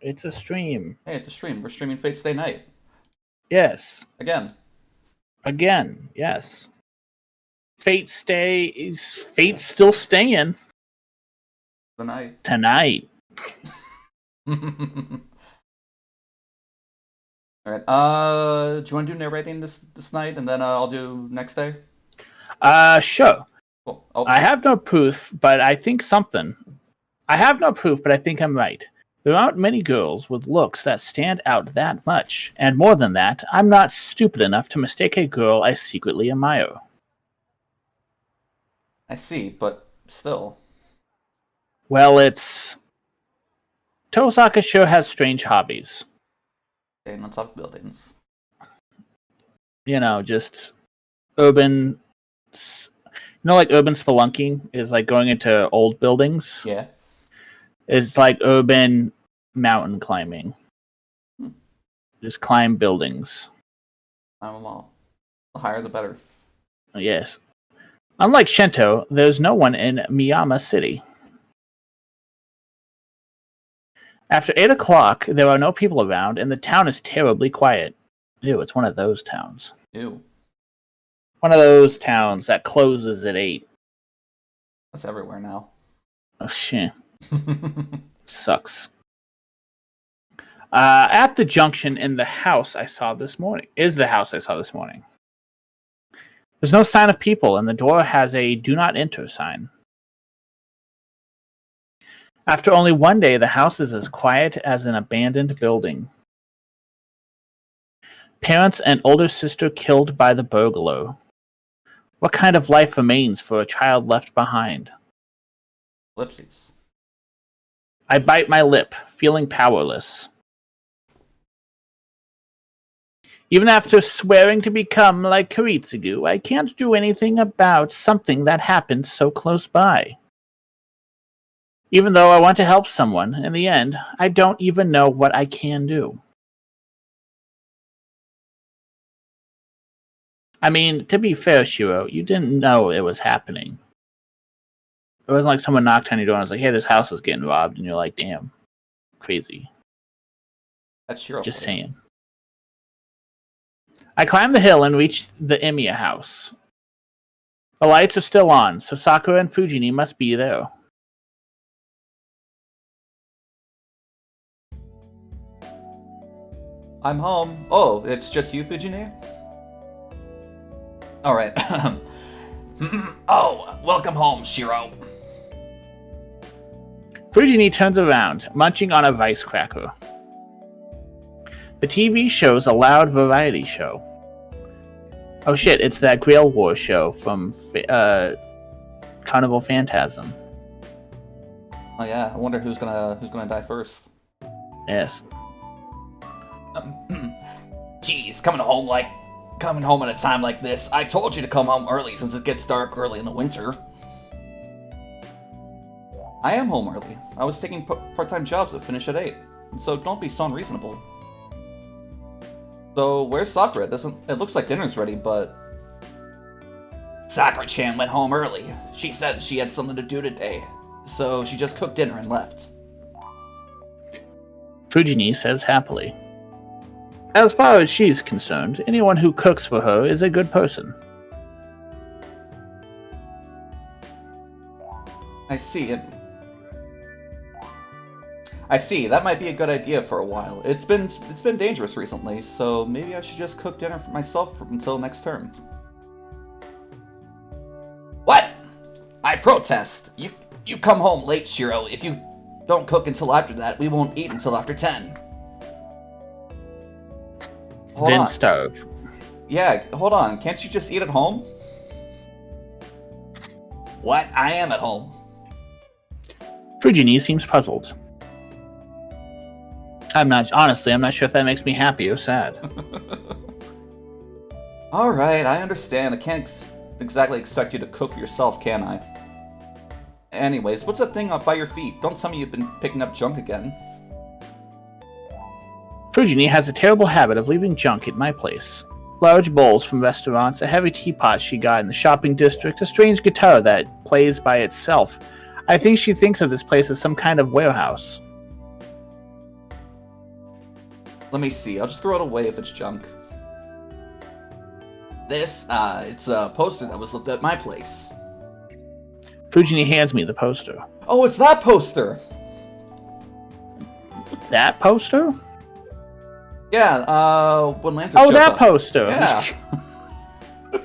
It's a stream. Hey, it's a stream. We're streaming Fate Stay Night. Yes. Again. Again, yes. Fate's still staying. The night. Tonight. Alright, do you want to do narrating this night, and then I'll do next day? Sure. Cool. Oh. I have no proof, but I think something. I have no proof, but I think I'm right. There aren't many girls with looks that stand out that much, and more than that, I'm not stupid enough to mistake a girl I secretly admire. I see, but still. Well, Tosaka sure has strange hobbies. Staying on top of buildings. You know, just urban... like urban spelunking is like going into old buildings? Yeah. It's like urban mountain climbing. Just climb buildings. Climb them all. The higher, the better. Yes. Unlike Shento, there's no one in Miyama City. After 8 o'clock, there are no people around, and the town is terribly quiet. Ew, it's one of those towns. Ew. One of those towns that closes at 8. That's everywhere now. Oh, shit. Sucks. At the junction is the house I saw this morning. There's no sign of people, and the door has a "Do Not Enter" sign. After only one day, the house is as quiet as an abandoned building. Parents and older sister killed by the burglar. What kind of life remains for a child left behind? Ellipses. I bite my lip, feeling powerless. Even after swearing to become like Kiritsugu, I can't do anything about something that happened so close by. Even though I want to help someone, in the end, I don't even know what I can do. I mean, to be fair, Shiro, you didn't know it was happening. It wasn't like someone knocked on your door and was like, hey, this house is getting robbed, and you're like, damn, crazy. That's Shiro. Just saying. I climbed the hill and reached the Emiya house. The lights are still on, so Sakura and Fujini must be there. I'm home. Oh, it's just you, Fujini? Alright. Oh, welcome home, Shiro. Fujini turns around, munching on a rice cracker. The TV shows a loud variety show. Oh shit, it's that Grail War show from Carnival Phantasm. Oh yeah, I wonder who's gonna die first. Yes. Jeez, coming home at a time like this. I told you to come home early since it gets dark early in the winter. I am home early. I was taking part-time jobs that finish at 8, so don't be so unreasonable. So, where's Sakura? It looks like dinner's ready, but... Sakura-chan went home early. She said she had something to do today, so she just cooked dinner and left. Fujini says happily. As far as she's concerned, anyone who cooks for her is a good person. I see, that might be a good idea for a while. It's been dangerous recently, so maybe I should just cook dinner for myself until next term. What? I protest! You come home late, Shiro. If you don't cook until after that, we won't eat until after 10. Hold on. Starve. Yeah, hold on. Can't you just eat at home? What? I am at home. Fujini seems puzzled. I'm not sure if that makes me happy or sad. Alright, I understand. I can't exactly expect you to cook for yourself, can I? Anyways, what's that thing up by your feet? Don't tell me you've been picking up junk again. Fujini has a terrible habit of leaving junk at my place. Large bowls from restaurants, a heavy teapot she got in the shopping district, a strange guitar that plays by itself. I think she thinks of this place as some kind of warehouse. Let me see. I'll just throw it away if it's junk. This, it's a poster that was left at my place. Fujini hands me the poster. Oh, it's that poster! That poster? Yeah, when Lancer Oh, showed that up. poster! Yeah.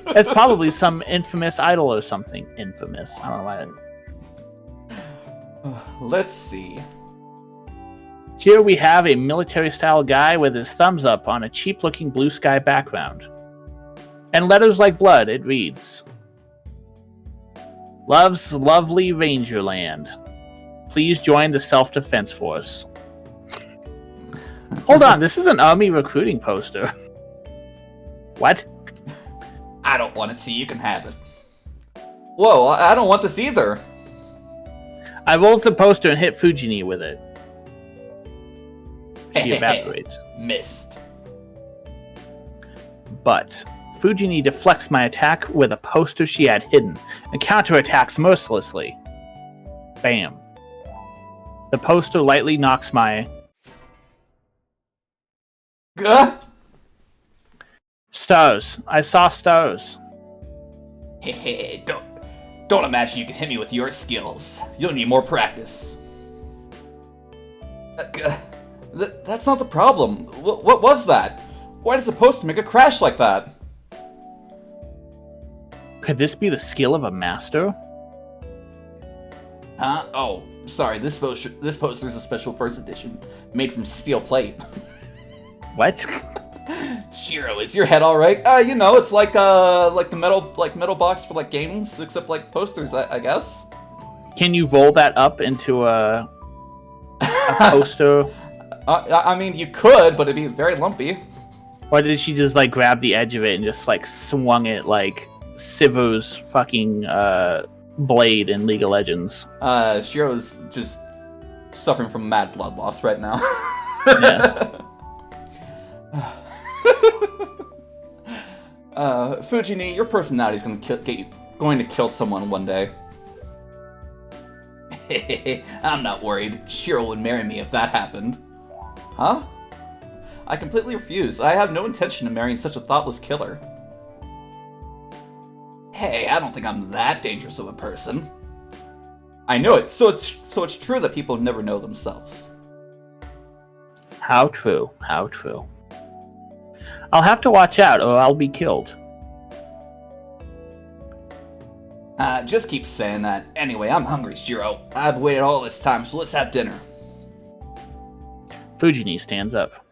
It's probably some infamous idol or something. Infamous. I don't know why. Let's see. Here we have a military-style guy with his thumbs up on a cheap-looking blue sky background. And letters like blood, it reads, "Love's lovely Rangerland. Please join the self-defense force." Hold on, this is an army recruiting poster. What? I don't want it, so you can have it. Whoa, I don't want this either. I rolled the poster and hit Fujini with it. She evaporates. Missed. But Fujini deflects my attack with a poster she had hidden and counterattacks mercilessly. Bam. The poster lightly knocks my... Stars. I saw stars. Hey, don't imagine you can hit me with your skills. You'll need more practice. That's not the problem. What was that? Why does the poster make a crash like that? Could this be the skill of a master? Huh? Oh, sorry. This poster is a special first edition, made from steel plate. What? Shiro, is your head all right? You know, it's like the metal box for like games, except like posters, I guess. Can you roll that up into a poster? I mean, you could, but it'd be very lumpy. Or did she just like grab the edge of it and just like swung it like Sivu's fucking blade in League of Legends? Shiro's just suffering from mad blood loss right now. Yes. Fujini, your personality's going to kill someone one day. I'm not worried. Shiro would marry me if that happened. Huh? I completely refuse. I have no intention of marrying such a thoughtless killer. Hey, I don't think I'm that dangerous of a person. I know it. So it's true that people never know themselves. How true. How true. I'll have to watch out or I'll be killed. Just keep saying that. Anyway, I'm hungry, Shiro. I've waited all this time, so let's have dinner. Fujini stands up.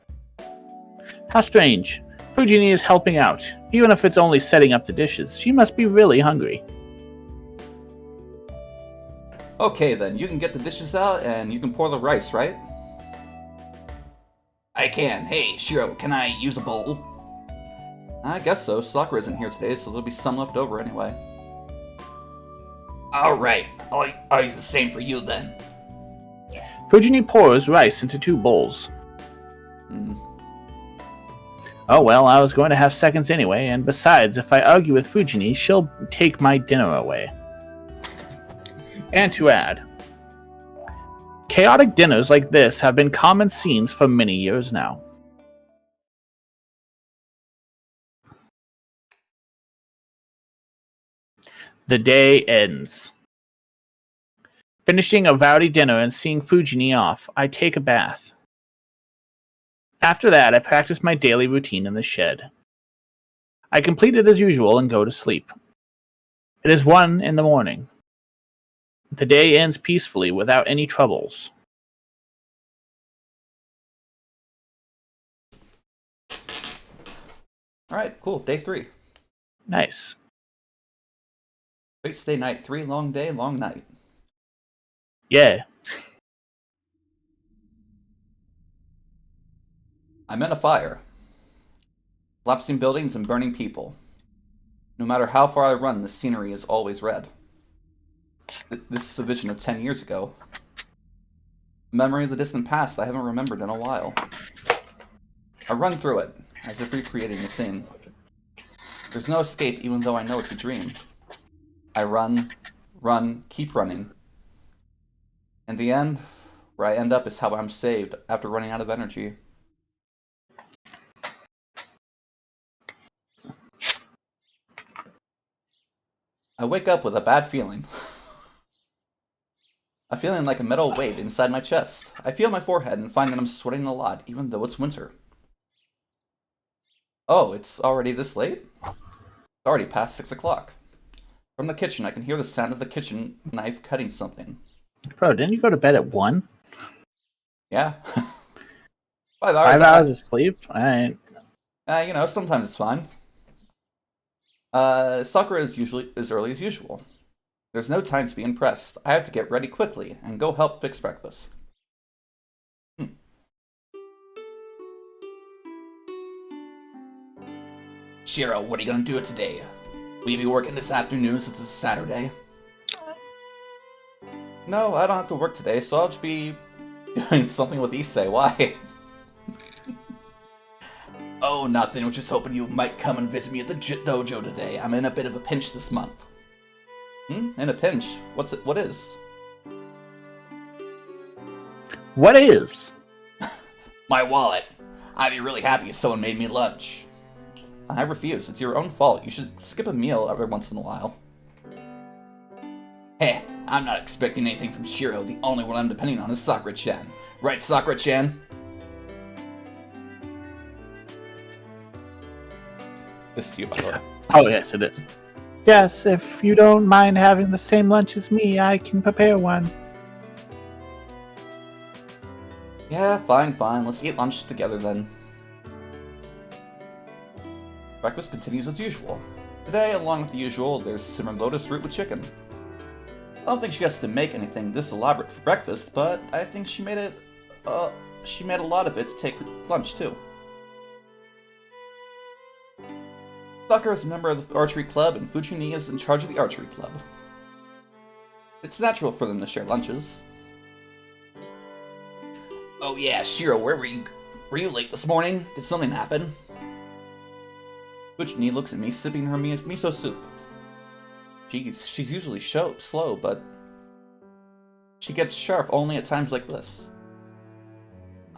How strange. Fujini is helping out. Even if it's only setting up the dishes, she must be really hungry. Okay then, you can get the dishes out and you can pour the rice, right? I can. Hey, Shiro, can I use a bowl? I guess so. Sakura isn't here today, so there'll be some left over anyway. Alright, I'll use the same for you then. Fujini pours rice into 2 bowls. Oh well, I was going to have seconds anyway, and besides, if I argue with Fujini, she'll take my dinner away. And to add, chaotic dinners like this have been common scenes for many years now. The day ends. Finishing a rowdy dinner and seeing Fujini off, I take a bath. After that, I practice my daily routine in the shed. I complete it as usual and go to sleep. It is 1 in the morning. The day ends peacefully without any troubles. Alright, cool. Day 3. Nice. Wait, stay night 3, long day, long night. Yeah. I'm in a fire. Collapsing buildings and burning people. No matter how far I run, the scenery is always red. This is a vision of 10 years ago. A memory of the distant past I haven't remembered in a while. I run through it, as if recreating the scene. There's no escape even though I know it's a dream. I run, keep running. In the end, where I end up is how I'm saved after running out of energy. I wake up with a bad feeling. A feeling like a metal weight inside my chest. I feel my forehead and find that I'm sweating a lot, even though it's winter. Oh, it's already this late? It's already past 6 o'clock. From the kitchen, I can hear the sound of the kitchen knife cutting something. Bro, didn't you go to bed at 1? Yeah. 5 hours. 5 hours of sleep? Alright. Sometimes it's fine. Soccer is usually as early as usual. There's no time to be impressed. I have to get ready quickly and go help fix breakfast. Shiro, what are you gonna do today? Will you be working this afternoon since it's Saturday? No, I don't have to work today, so I'll just be doing something with Issei. Why? Oh, nothing. I was just hoping you might come and visit me at the dojo today. I'm in a bit of a pinch this month. In a pinch? What is? What is? My wallet. I'd be really happy if someone made me lunch. I refuse. It's your own fault. You should skip a meal every once in a while. Hey, I'm not expecting anything from Shiro. The only one I'm depending on is Sakura-chan. Right, Sakura-chan? This is you, by the way. Oh, yes, it is. Yes, if you don't mind having the same lunch as me, I can prepare one. Yeah, fine. Let's eat lunch together then. Breakfast continues as usual. Today, along with the usual, there's simmered lotus root with chicken. I don't think she gets to make anything this elaborate for breakfast, but I think she made a lot of it to take for lunch too. Sakura is a member of the archery club, and Fujini is in charge of the archery club. It's natural for them to share lunches. Oh yeah, Shiro, where were you? Were you late this morning? Did something happen? Fujini looks at me, sipping her miso soup. She's usually slow, but she gets sharp only at times like this.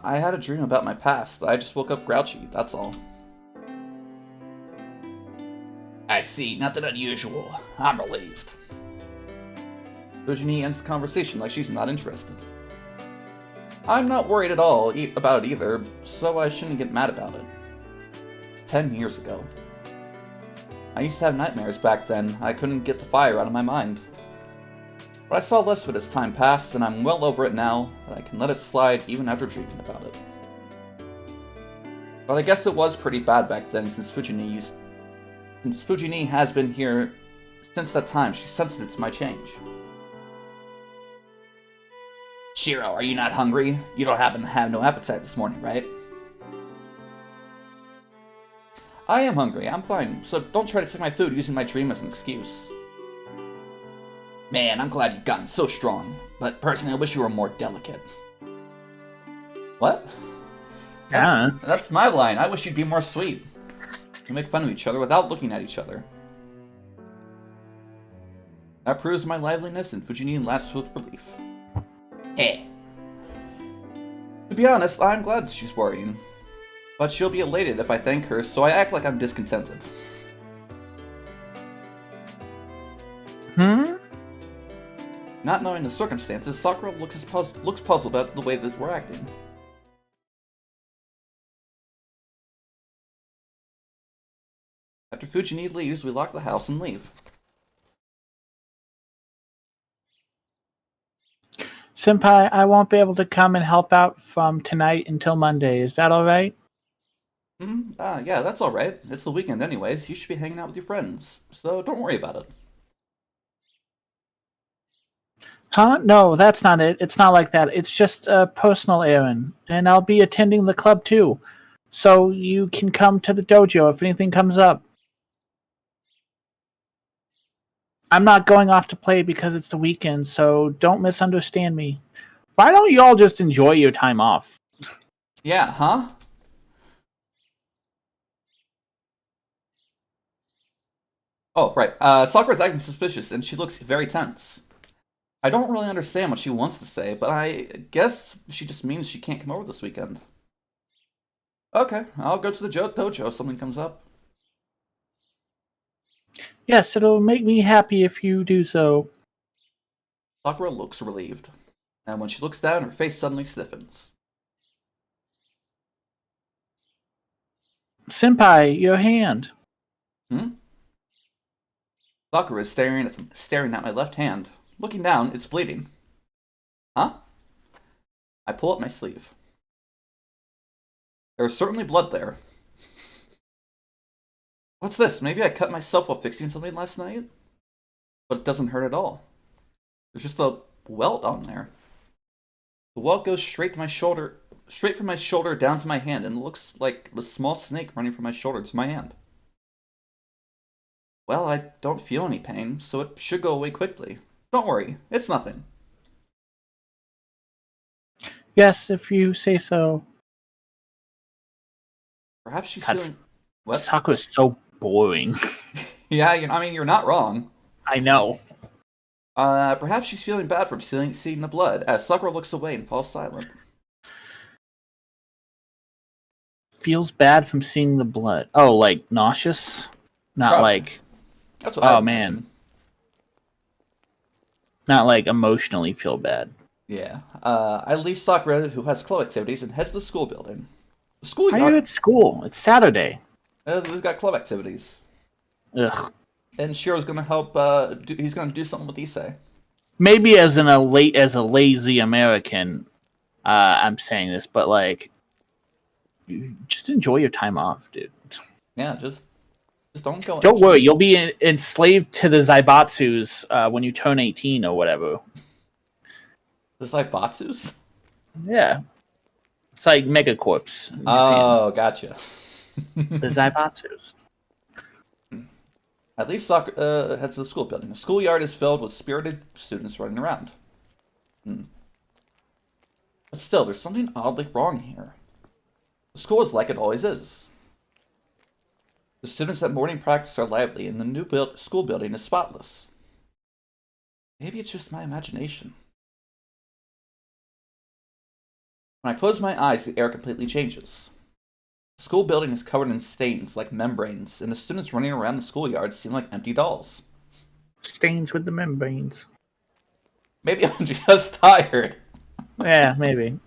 I had a dream about my past. I just woke up grouchy, that's all. I see, nothing unusual. I'm relieved. Fujini ends the conversation like she's not interested. I'm not worried at all about it either, so I shouldn't get mad about it. 10 years ago. I used to have nightmares back then. I couldn't get the fire out of my mind. But I saw less of it as time passed, and I'm well over it now, but I can let it slide even after dreaming about it. But I guess it was pretty bad back then, since Fujini has been here since that time. She's sensitive to my change. Shiro, are you not hungry? You don't happen to have no appetite this morning, right? I am hungry, I'm fine, so don't try to take my food using my dream as an excuse. Man, I'm glad you've gotten so strong, but personally I wish you were more delicate. What? That's my line. I wish you'd be more sweet. We make fun of each other without looking at each other. That proves my liveliness, and Fujini laughs with relief. Hey. To be honest, I'm glad she's worrying. But she'll be elated if I thank her, so I act like I'm discontented. Not knowing the circumstances, Sakura looks puzzled at the way that we're acting. After Fujini leaves, we lock the house and leave. Senpai, I won't be able to come and help out from tonight until Monday. Is that alright? Yeah, that's alright. It's the weekend anyways. You should be hanging out with your friends, so don't worry about it. Huh? No, that's not it. It's not like that. It's just a personal errand. And I'll be attending the club too. So you can come to the dojo if anything comes up. I'm not going off to play because it's the weekend, so don't misunderstand me. Why don't you all just enjoy your time off? Yeah, huh? Oh, right. Sakura's acting suspicious, and she looks very tense. I don't really understand what she wants to say, but I guess she just means she can't come over this weekend. Okay, I'll go to the dojo if something comes up. Yes, it'll make me happy if you do so. Sakura looks relieved, and when she looks down, her face suddenly stiffens. Senpai, your hand. Hmm? Sakura is staring at my left hand. Looking down, it's bleeding. Huh? I pull up my sleeve. There is certainly blood there. What's this? Maybe I cut myself while fixing something last night? But it doesn't hurt at all. There's just a welt on there. The welt goes straight from my shoulder down to my hand, and it looks like a small snake running from my shoulder to my hand. Well, I don't feel any pain, so it should go away quickly. Don't worry, it's nothing. Yes, if you say so. Perhaps she's God, feeling... What? Sakura's so boring. Yeah, you're not wrong. I know. Perhaps she's feeling bad from seeing the blood, as Sakura looks away and falls silent. Feels bad from seeing the blood. Oh, like nauseous? Not Probably. like... That's what I Oh, man. imagine. Not like emotionally feel bad. Yeah. I leave Sakura, who has club activities, and head to the school building. The Why schoolyard... are you at school? It's Saturday. He's got club activities. Ugh. And Shiro's gonna help, he's gonna do something with Issei. Maybe as a lazy American, I'm saying this, but like, just enjoy your time off, dude. Yeah, just don't go... Don't worry, you'll be enslaved to the Zaibatsus when you turn 18 or whatever. The Zaibatsus? Yeah. It's like Megacorps. In Oh, gotcha. Japan. The Zaibatsus. At least Sakura heads to the school building. The schoolyard is filled with spirited students running around. But still, there's something oddly wrong here. The school is like it always is. The students at morning practice are lively, and the new school building is spotless. Maybe it's just my imagination. When I close my eyes, the air completely changes. The school building is covered in stains like membranes, and the students running around the schoolyard seem like empty dolls. Stains with the membranes. Maybe I'm just tired. Yeah, maybe.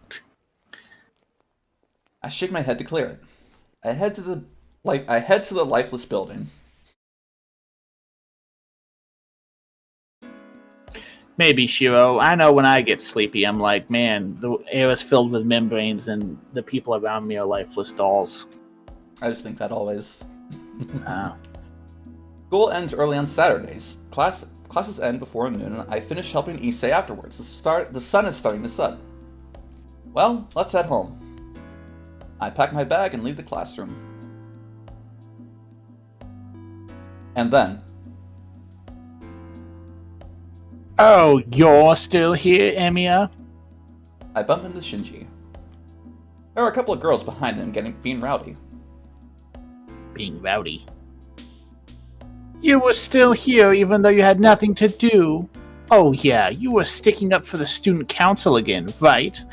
I shake my head to clear it. I head to the lifeless building. Maybe, Shiro. I know when I get sleepy, I'm like, man, the air is filled with membranes and the people around me are lifeless dolls. I just think that always. Ah. School ends early on Saturdays. Classes end before noon, and I finish helping Issei afterwards. The sun is starting to set. Well, let's head home. I pack my bag and leave the classroom. And then... Oh, you're still here, Emiya? I bump into Shinji. There are a couple of girls behind him being rowdy. Being rowdy. You were still here even though you had nothing to do. Oh yeah, you were sticking up for the student council again, right?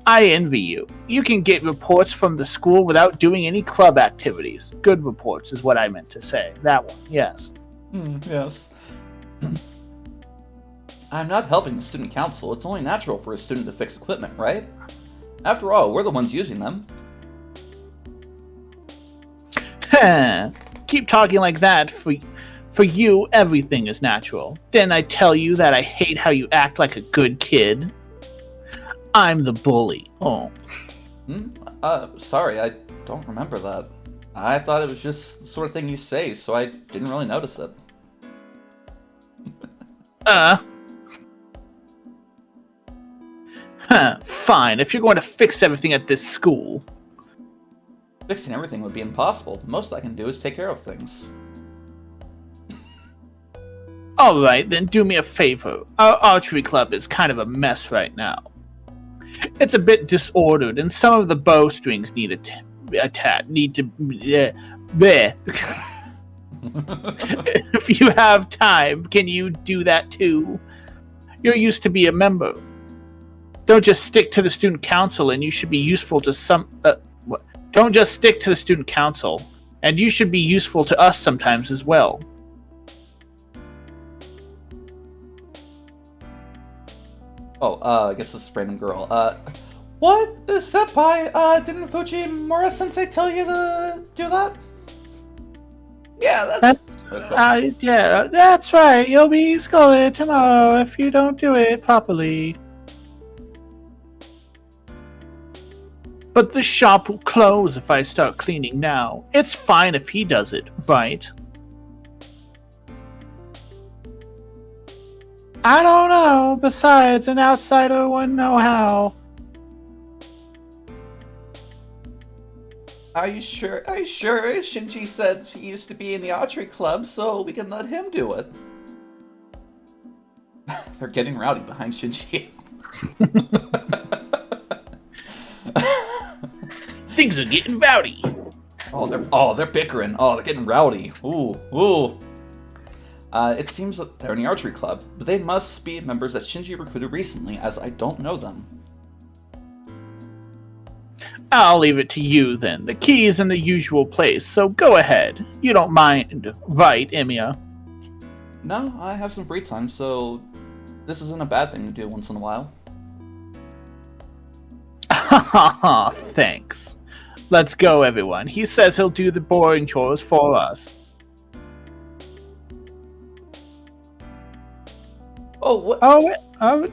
I envy you. You can get reports from the school without doing any club activities. Good reports is what I meant to say. That one, yes. Yes. I'm not helping the student council. It's only natural for a student to fix equipment, right? After all, we're the ones using them. Keep talking like that. For you, everything is natural. Didn't I tell you that I hate how you act like a good kid? I'm the bully. Oh. Sorry, I don't remember that. I thought it was just the sort of thing you say, so I didn't really notice it. Fine, if you're going to fix everything at this school. Fixing everything would be impossible. The most I can do is take care of things. Alright, then do me a favor. Our archery club is kind of a mess right now. It's a bit disordered, and some of the bowstrings need bleh. If you have time, can you do that too? You're used to be a member. Don't just stick to the student council, and you should be useful to some... Don't just stick to the student council, and you should be useful to us sometimes as well. Oh, I guess this is random girl. What? Senpai, didn't Fujimura-sensei tell you to do that? Yeah, that's... Yeah, that's right. You'll be scolded tomorrow if you don't do it properly. But the shop will close if I start cleaning now. It's fine if he does it, right? I don't know. Besides, an outsider wouldn't know how. Are you sure? Are you sure? Shinji said he used to be in the archery club, so we can let him do it. They're getting rowdy behind Shinji. Things are getting rowdy. They're bickering. Oh, they're getting rowdy. Ooh. It seems that they're in the archery club, but they must be members that Shinji recruited recently, as I don't know them. I'll leave it to you then. The key is in the usual place, so go ahead. You don't mind, right, Emiya? No, I have some free time, so this isn't a bad thing to do once in a while. Haha, thanks. Let's go, everyone. He says he'll do the boring chores for us. Oh, what?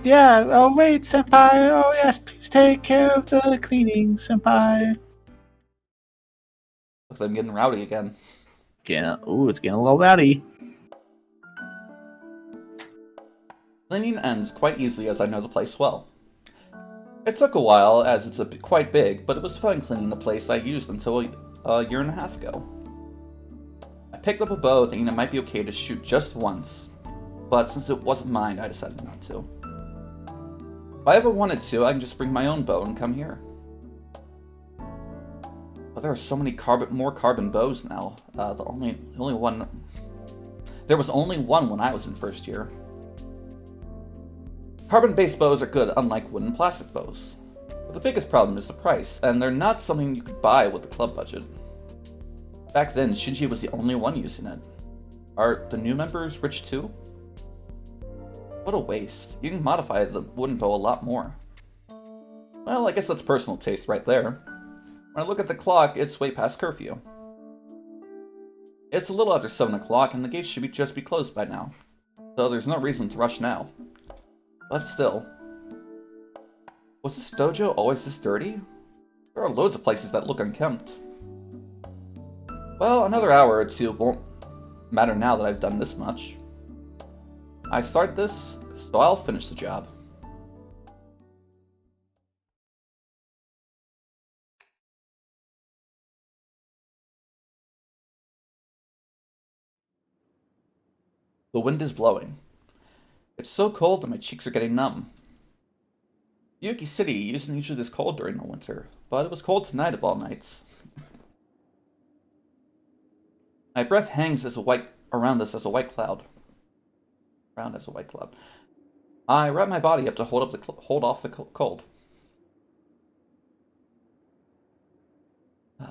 Yeah. Oh, wait, Senpai. Oh, yes, please take care of the cleaning, Senpai. Looks like I'm getting rowdy again. Yeah. Ooh, it's getting a little rowdy. Cleaning ends quite easily as I know the place well. It took a while as it's quite big, but it was fun cleaning the place I used until a year and a half ago. I picked up a bow thinking it might be okay to shoot just once, but since it wasn't mine, I decided not to. If I ever wanted to, I can just bring my own bow and come here. But there are so many more carbon bows now. The only one... There was only one when I was in first year. Carbon-based bows are good, unlike wood and plastic bows. But the biggest problem is the price, and they're not something you could buy with the club budget. Back then, Shinji was the only one using it. Are the new members rich too? What a waste. You can modify the wooden bow a lot more. Well, I guess that's personal taste right there. When I look at the clock, it's way past curfew. It's a little after 7 o'clock, and the gates should just be closed by now. So there's no reason to rush now. But still. Was this dojo always this dirty? There are loads of places that look unkempt. Well, another hour or two won't matter now that I've done this much. I started this, so I'll finish the job. The wind is blowing. It's so cold that my cheeks are getting numb. Yuki City isn't usually this cold during the winter, but it was cold tonight of all nights. My breath hangs around us as a white cloud. I wrap my body up to hold off the cold.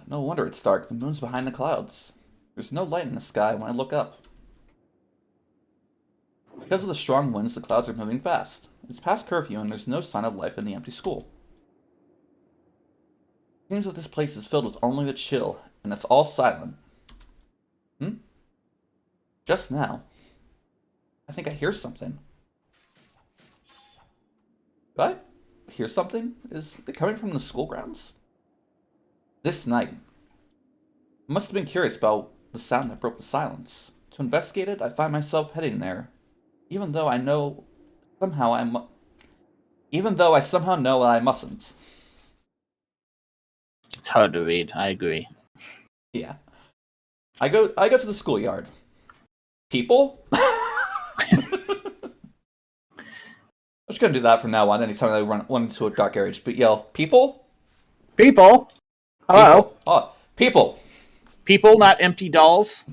No wonder it's dark. The moon's behind the clouds. There's no light in the sky when I look up. Because of the strong winds, the clouds are moving fast. It's past curfew and there's no sign of life in the empty school. It seems that this place is filled with only the chill, and it's all silent. Just now. I think I hear something. Do I hear something? Is it coming from the school grounds? This night. I must have been curious about the sound that broke the silence. To investigate it, I find myself heading there. Even though I somehow know I mustn't. It's hard to read, I agree. Yeah. I go to the schoolyard. People? I'm just gonna do that from now on. Anytime I run into a dark area, but yell, people? People? Hello? People. Oh, people! People, not empty dolls?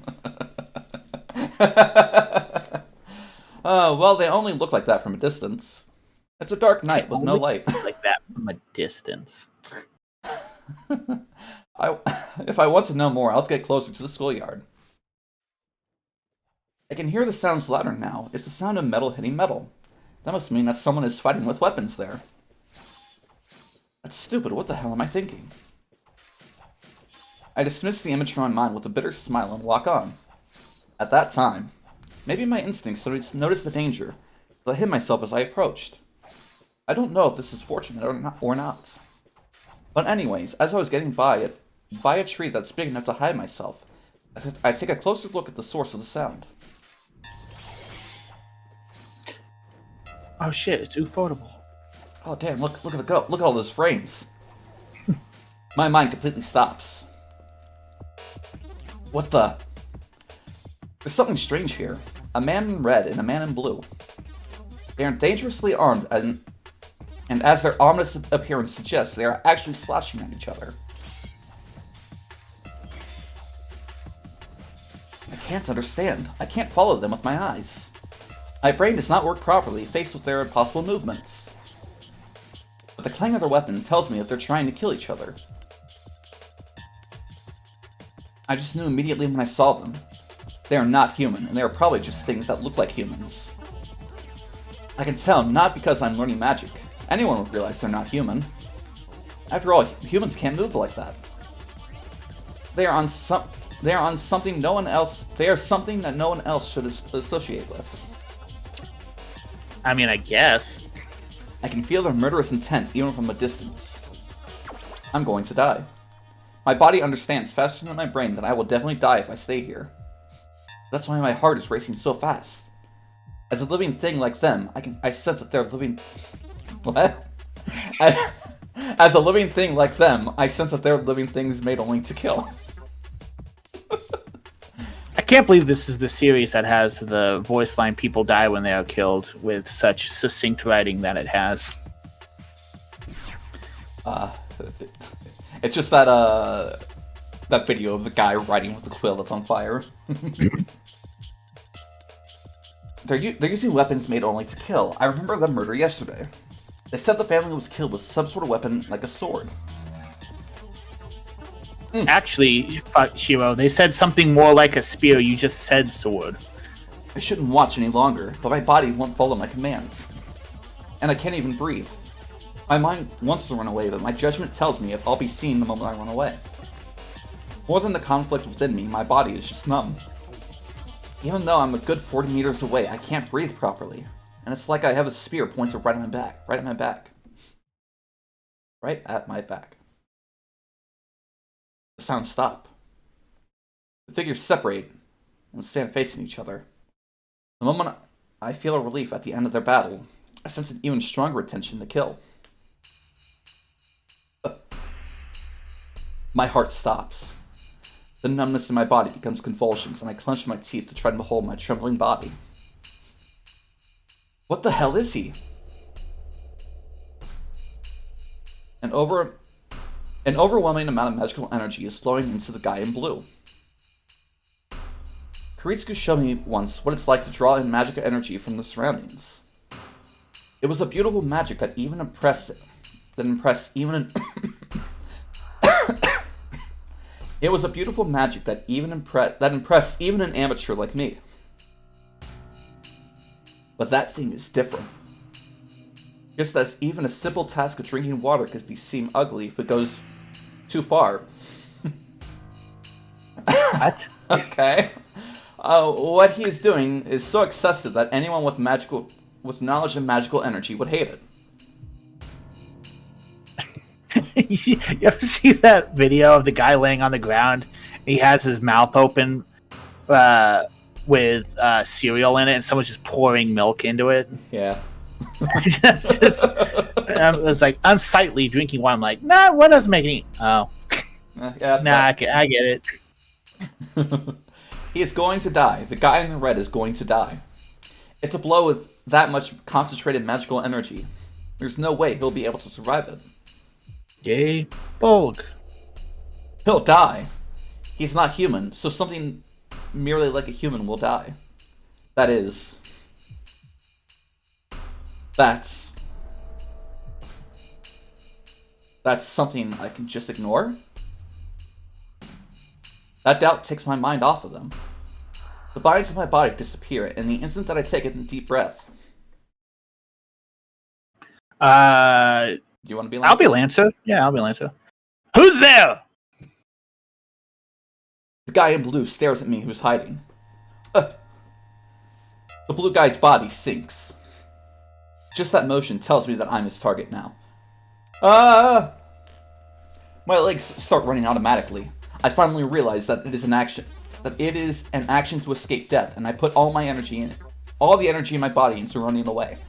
Well, they only look like that from a distance. It's a dark night with no light. Like that from a distance. If I want to know more, I'll get closer to the schoolyard. I can hear the sounds louder now. It's the sound of metal hitting metal. That must mean that someone is fighting with weapons there. That's stupid. What the hell am I thinking? I dismiss the image from my mind with a bitter smile and walk on. At that time, maybe my instincts noticed the danger, but I hid myself as I approached. I don't know if this is fortunate or not. But anyways, as I was getting by a tree that's big enough to hide myself, I take a closer look at the source of the sound. Oh shit, it's ufotable. Oh damn, look at the go. Look at all those frames. My mind completely stops. What the? There's something strange here. A man in red and a man in blue. They are dangerously armed, and as their ominous appearance suggests, they are actually slashing at each other. I can't understand. I can't follow them with my eyes. My brain does not work properly, faced with their impossible movements. But the clang of their weapon tells me that they're trying to kill each other. I just knew immediately when I saw them. They are not human, and they are probably just things that look like humans. I can tell not because I'm learning magic. Anyone would realize they're not human. After all, humans can't move like that. They are on something no one else. They are something that no one else should associate with. I mean, I guess. I can feel their murderous intent even from a distance. I'm going to die. My body understands faster than my brain that I will definitely die if I stay here. That's why my heart is racing so fast. As a living thing like them, I sense that they're living... What? As a living thing like them, I sense that they're living things made only to kill. I can't believe this is the series that has the voice line "people die when they are killed" with such succinct writing that it has. It's just that that video of the guy writing with the quill that's on fire. They're using weapons made only to kill. I remember the murder yesterday. They said the family was killed with some sort of weapon like a sword. Actually, Shiro, they said something more like a spear. You just said sword. I shouldn't watch any longer, but my body won't follow my commands. And I can't even breathe. My mind wants to run away, but my judgment tells me if I'll be seen the moment I run away. More than the conflict within me, my body is just numb. Even though I'm a good 40 meters away, I can't breathe properly. And it's like I have a spear pointed right at my back. Right at my back. Right at my back. The sounds stop. The figures separate and stand facing each other. The moment I feel a relief at the end of their battle, I sense an even stronger intention to kill. My heart stops. The numbness in my body becomes convulsions, and I clench my teeth to try to hold my trembling body. What the hell is he? An overwhelming amount of magical energy is flowing into the guy in blue. Kuritsugu showed me once what it's like to draw in magical energy from the surroundings. It was a beautiful magic that impressed even It was a beautiful magic that impressed even an amateur like me. But that thing is different. Just as even a simple task of drinking water could seem ugly if it goes too far. What? Okay. What he is doing is so excessive that anyone with knowledge of magical energy would hate it. You ever see that video of the guy laying on the ground? He has his mouth open with cereal in it, and someone's just pouring milk into it. Yeah. It was like unsightly drinking water. I'm like, nah, what doesn't make any? Oh, yeah. Nah, I get it. He is going to die. The guy in the red is going to die. It's a blow with that much concentrated magical energy. There's no way he'll be able to survive it. Yay, bold. He'll die. He's not human, so something merely like a human will die. That's something I can just ignore? That doubt takes my mind off of them. The bodies of my body disappear in the instant that I take a deep breath. Do you want to be Lancer? I'll be Lancer. Yeah, I'll be Lancer. Who's there? The guy in blue stares at me who's hiding. The blue guy's body sinks. Just that motion tells me that I'm his target now. My legs start running automatically. I finally realize that it is an action. That it is an action to escape death, and I put all my energy in it. All the energy in my body into running away.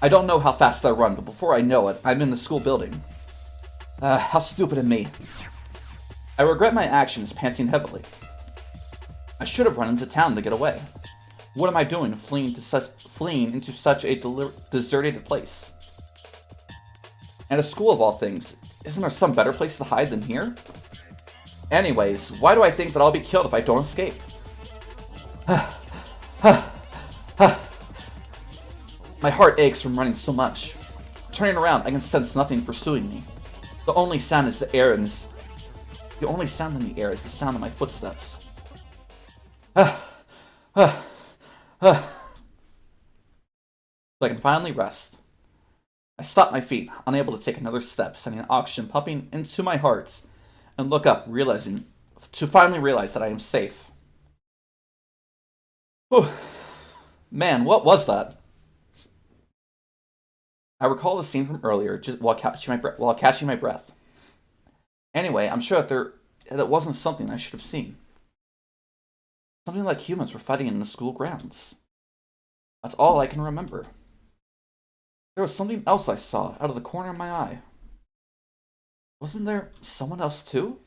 I don't know how fast I run, but before I know it, I'm in the school building. How stupid of me. I regret my actions, panting heavily. I should have run into town to get away. What am I doing fleeing into such a deserted place? And a school of all things. Isn't there some better place to hide than here? Anyways, why do I think that I'll be killed if I don't escape? My heart aches from running so much. Turning around, I can sense nothing pursuing me. The only sound in the air is the sound of my footsteps. So I can finally rest. I stop my feet, unable to take another step, sending oxygen pumping into my heart, and look up, finally realize that I am safe. Whew. Man, what was that? I recall the scene from earlier, just while catching my breath. Anyway, I'm sure that it wasn't something I should have seen. Something like humans were fighting in the school grounds. That's all I can remember. There was something else I saw out of the corner of my eye. Wasn't there someone else too?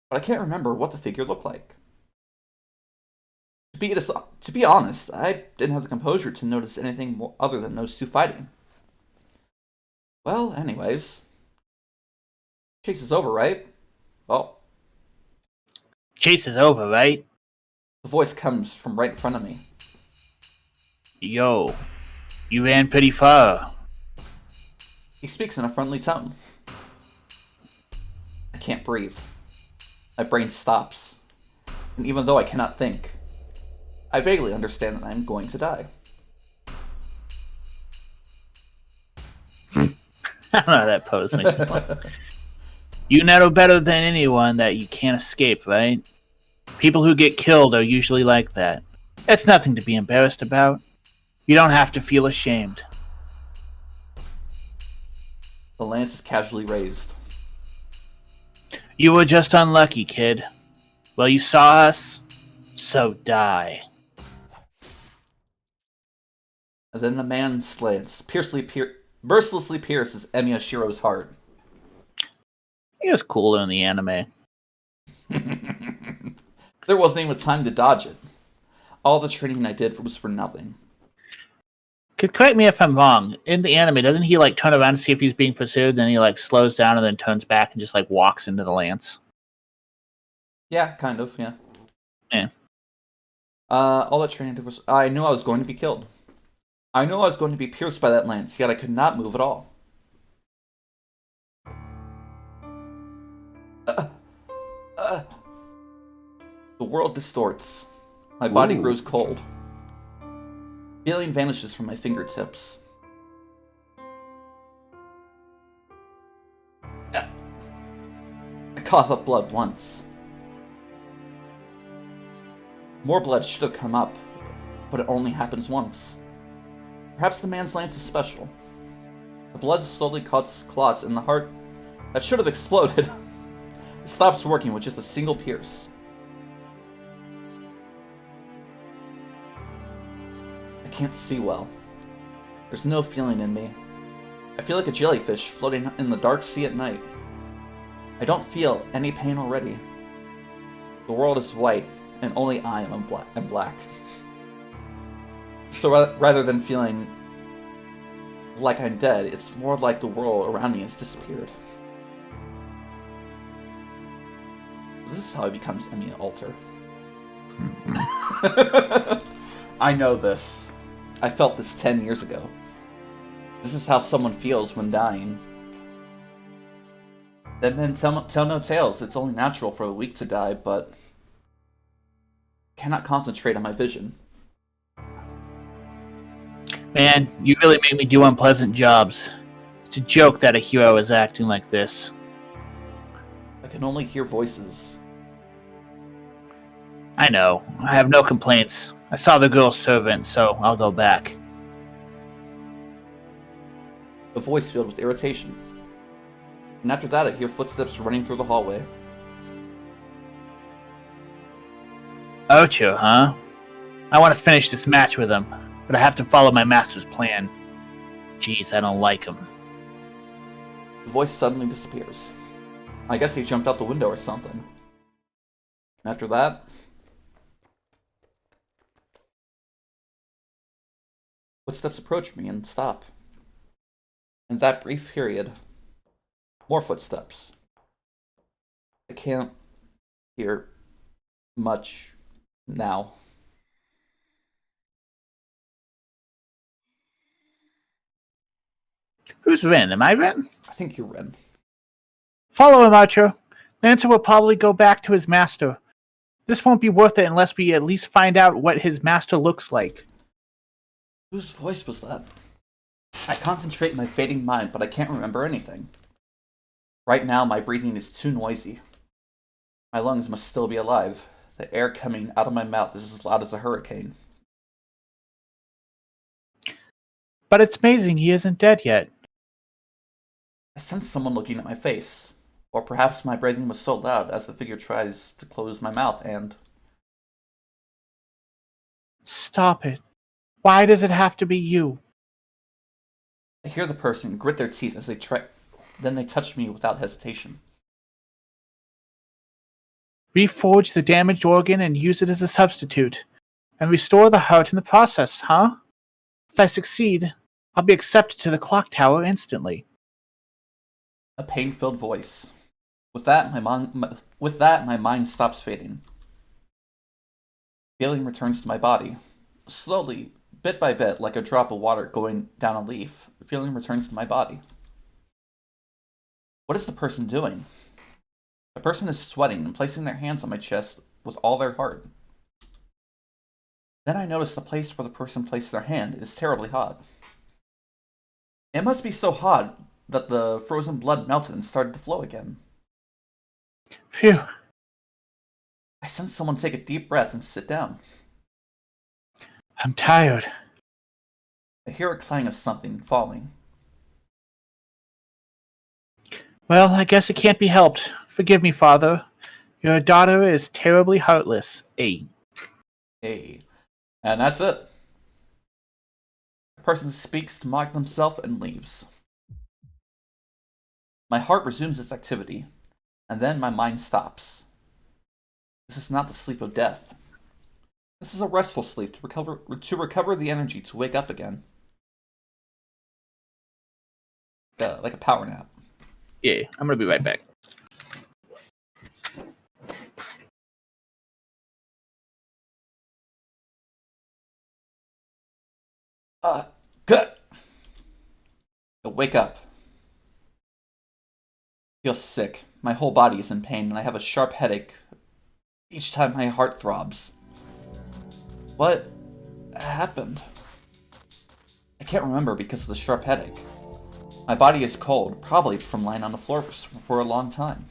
But I can't remember what the figure looked like. To be honest, I didn't have the composure to notice anything more other than those two fighting. Well, anyways. Chase is over, right? Well. Chase is over, right? The voice comes from right in front of me. Yo, you ran pretty far. He speaks in a friendly tone. I can't breathe. My brain stops. And even though I cannot think, I vaguely understand that I am going to die. I don't know how that pose makes me feel. You know better than anyone that you can't escape, right? People who get killed are usually like that. It's nothing to be embarrassed about. You don't have to feel ashamed. The lance is casually raised. You were just unlucky, kid. Well, you saw us, so die. And then the man's lance mercilessly pierces Emiyashiro's heart. He was cooler in the anime. There wasn't even time to dodge it. All the training I did was for nothing. Correct me if I'm wrong. In the anime, doesn't he turn around to see if he's being pursued, then he slows down and then turns back and just walks into the lance? Yeah, kind of, yeah. Yeah. All that training I did was I knew I was going to be killed. I knew I was going to be pierced by that lance, yet I could not move at all. The world distorts. My body grows cold. Feeling vanishes from my fingertips. I cough up blood once. More blood should have come up, but it only happens once. Perhaps the man's lance is special. The blood slowly clots in the heart that should have exploded. It stops working with just a single pierce. I can't see well. There's no feeling in me. I feel like a jellyfish floating in the dark sea at night. I don't feel any pain already. The world is white, and only I am black. So rather than feeling like I'm dead, it's more like the world around me has disappeared. This is how he becomes Emiya Alter. I know this. I felt this 10 years ago. This is how someone feels when dying. Dead men tell no tales. It's only natural for a weak to die, but I cannot concentrate on my vision. Man, you really make me do unpleasant jobs. It's a joke that a hero is acting like this. I can only hear voices. I know. I have no complaints. I saw the girl's servant, so I'll go back. A voice filled with irritation. And after that, I hear footsteps running through the hallway. Ocho, huh? I want to finish this match with him, but I have to follow my master's plan. Jeez, I don't like him. The voice suddenly disappears. I guess he jumped out the window or something. And after that, footsteps approach me and stop. In that brief period, more footsteps. I can't hear much now. Who's Ren? Am I Ren? I think you're Ren. Follow him, Ocho. Lancer will probably go back to his master. This won't be worth it unless we at least find out what his master looks like. Whose voice was that? I concentrate my fading mind, but I can't remember anything. Right now, my breathing is too noisy. My lungs must still be alive. The air coming out of my mouth is as loud as a hurricane. But it's amazing he isn't dead yet. I sense someone looking at my face. Or perhaps my breathing was so loud as the figure tries to close my mouth and... Stop it. Why does it have to be you? I hear the person grit their teeth as they try... Then they touch me without hesitation. Reforge the damaged organ and use it as a substitute. And restore the heart in the process, huh? If I succeed, I'll be accepted to the clock tower instantly. A pain-filled voice. With that, my mind stops fading. Feeling returns to my body. Slowly, bit by bit, like a drop of water going down a leaf, feeling returns to my body. What is the person doing? The person is sweating and placing their hands on my chest with all their heart. Then I notice the place where the person placed their hand is terribly hot. It must be so hot that the frozen blood melted and started to flow again. Phew. I sense someone take a deep breath and sit down. I'm tired. I hear a clang of something falling. Well, I guess it can't be helped. Forgive me, father. Your daughter is terribly heartless. Hey. And that's it. The person speaks to mock themselves and leaves. My heart resumes its activity, and then my mind stops. This is not the sleep of death. This is a restful sleep to recover the energy to wake up again. Like a power nap. Yeah, I'm gonna be right back. Good. I wake up. I feel sick. My whole body is in pain, and I have a sharp headache each time my heart throbs. What happened? I can't remember because of the sharp headache. My body is cold, probably from lying on the floor for a long time.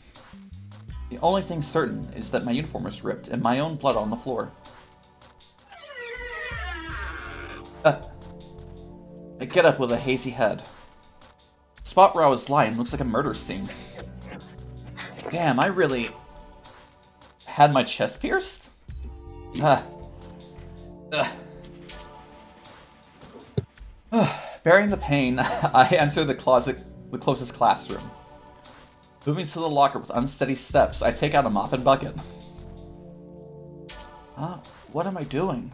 The only thing certain is that my uniform is ripped and my own blood on the floor. I get up with a hazy head. The spot where I was lying looks like a murder scene. Damn, I really had my chest pierced? Bearing the pain, I enter the closest classroom. Moving to the locker with unsteady steps, I take out a mop and bucket. What am I doing?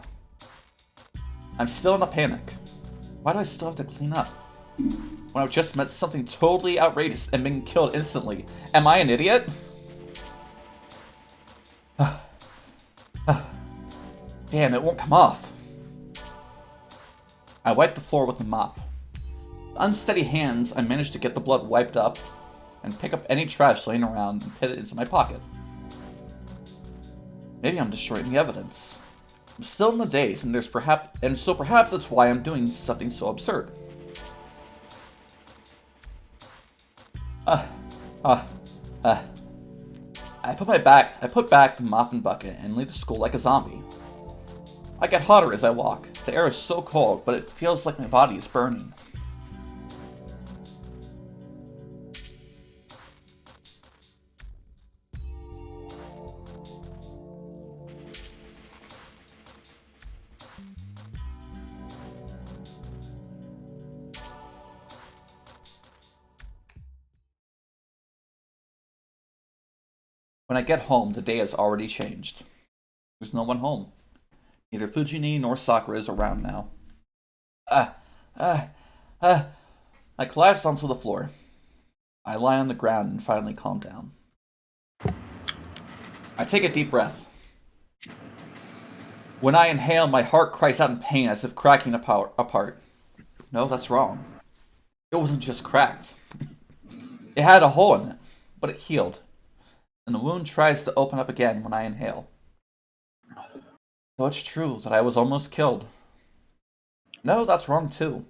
I'm still in a panic. Why do I still have to clean up? When I've just met something totally outrageous and been killed instantly. Am I an idiot? Damn, it won't come off. I wipe the floor with the mop. With unsteady hands, I manage to get the blood wiped up and pick up any trash laying around and put it into my pocket. Maybe I'm destroying the evidence. I'm still in the daze, and so perhaps that's why I'm doing something so absurd. Uh, uh, uh. I put back the mop and bucket and leave the school like a zombie. I get hotter as I walk. The air is so cold, but it feels like my body is burning. When I get home, the day has already changed. There's no one home. Neither Fujini nor Sakura is around now. Ah, ah, ah. I collapse onto the floor. I lie on the ground and finally calm down. I take a deep breath. When I inhale, my heart cries out in pain as if cracking apart. No, that's wrong. It wasn't just cracked. It had a hole in it, but it healed. And the wound tries to open up again when I inhale. So it's true that I was almost killed. No, that's wrong too.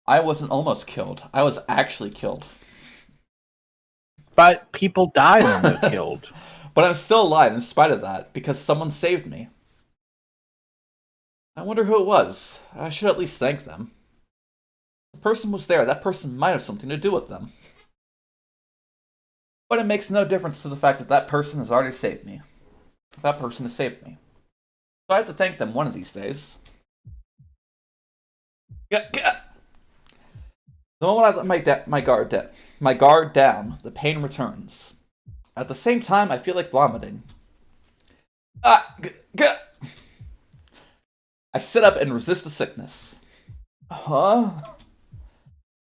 I wasn't almost killed. I was actually killed. But people die when they're killed. But I'm still alive in spite of that, because someone saved me. I wonder who it was. I should at least thank them. The person was there. That person might have something to do with them. But it makes no difference to the fact that that person has already saved me. That person has saved me. So I have to thank them one of these days. The moment I let my guard down, the pain returns. At the same time, I feel like vomiting. I sit up and resist the sickness. Huh?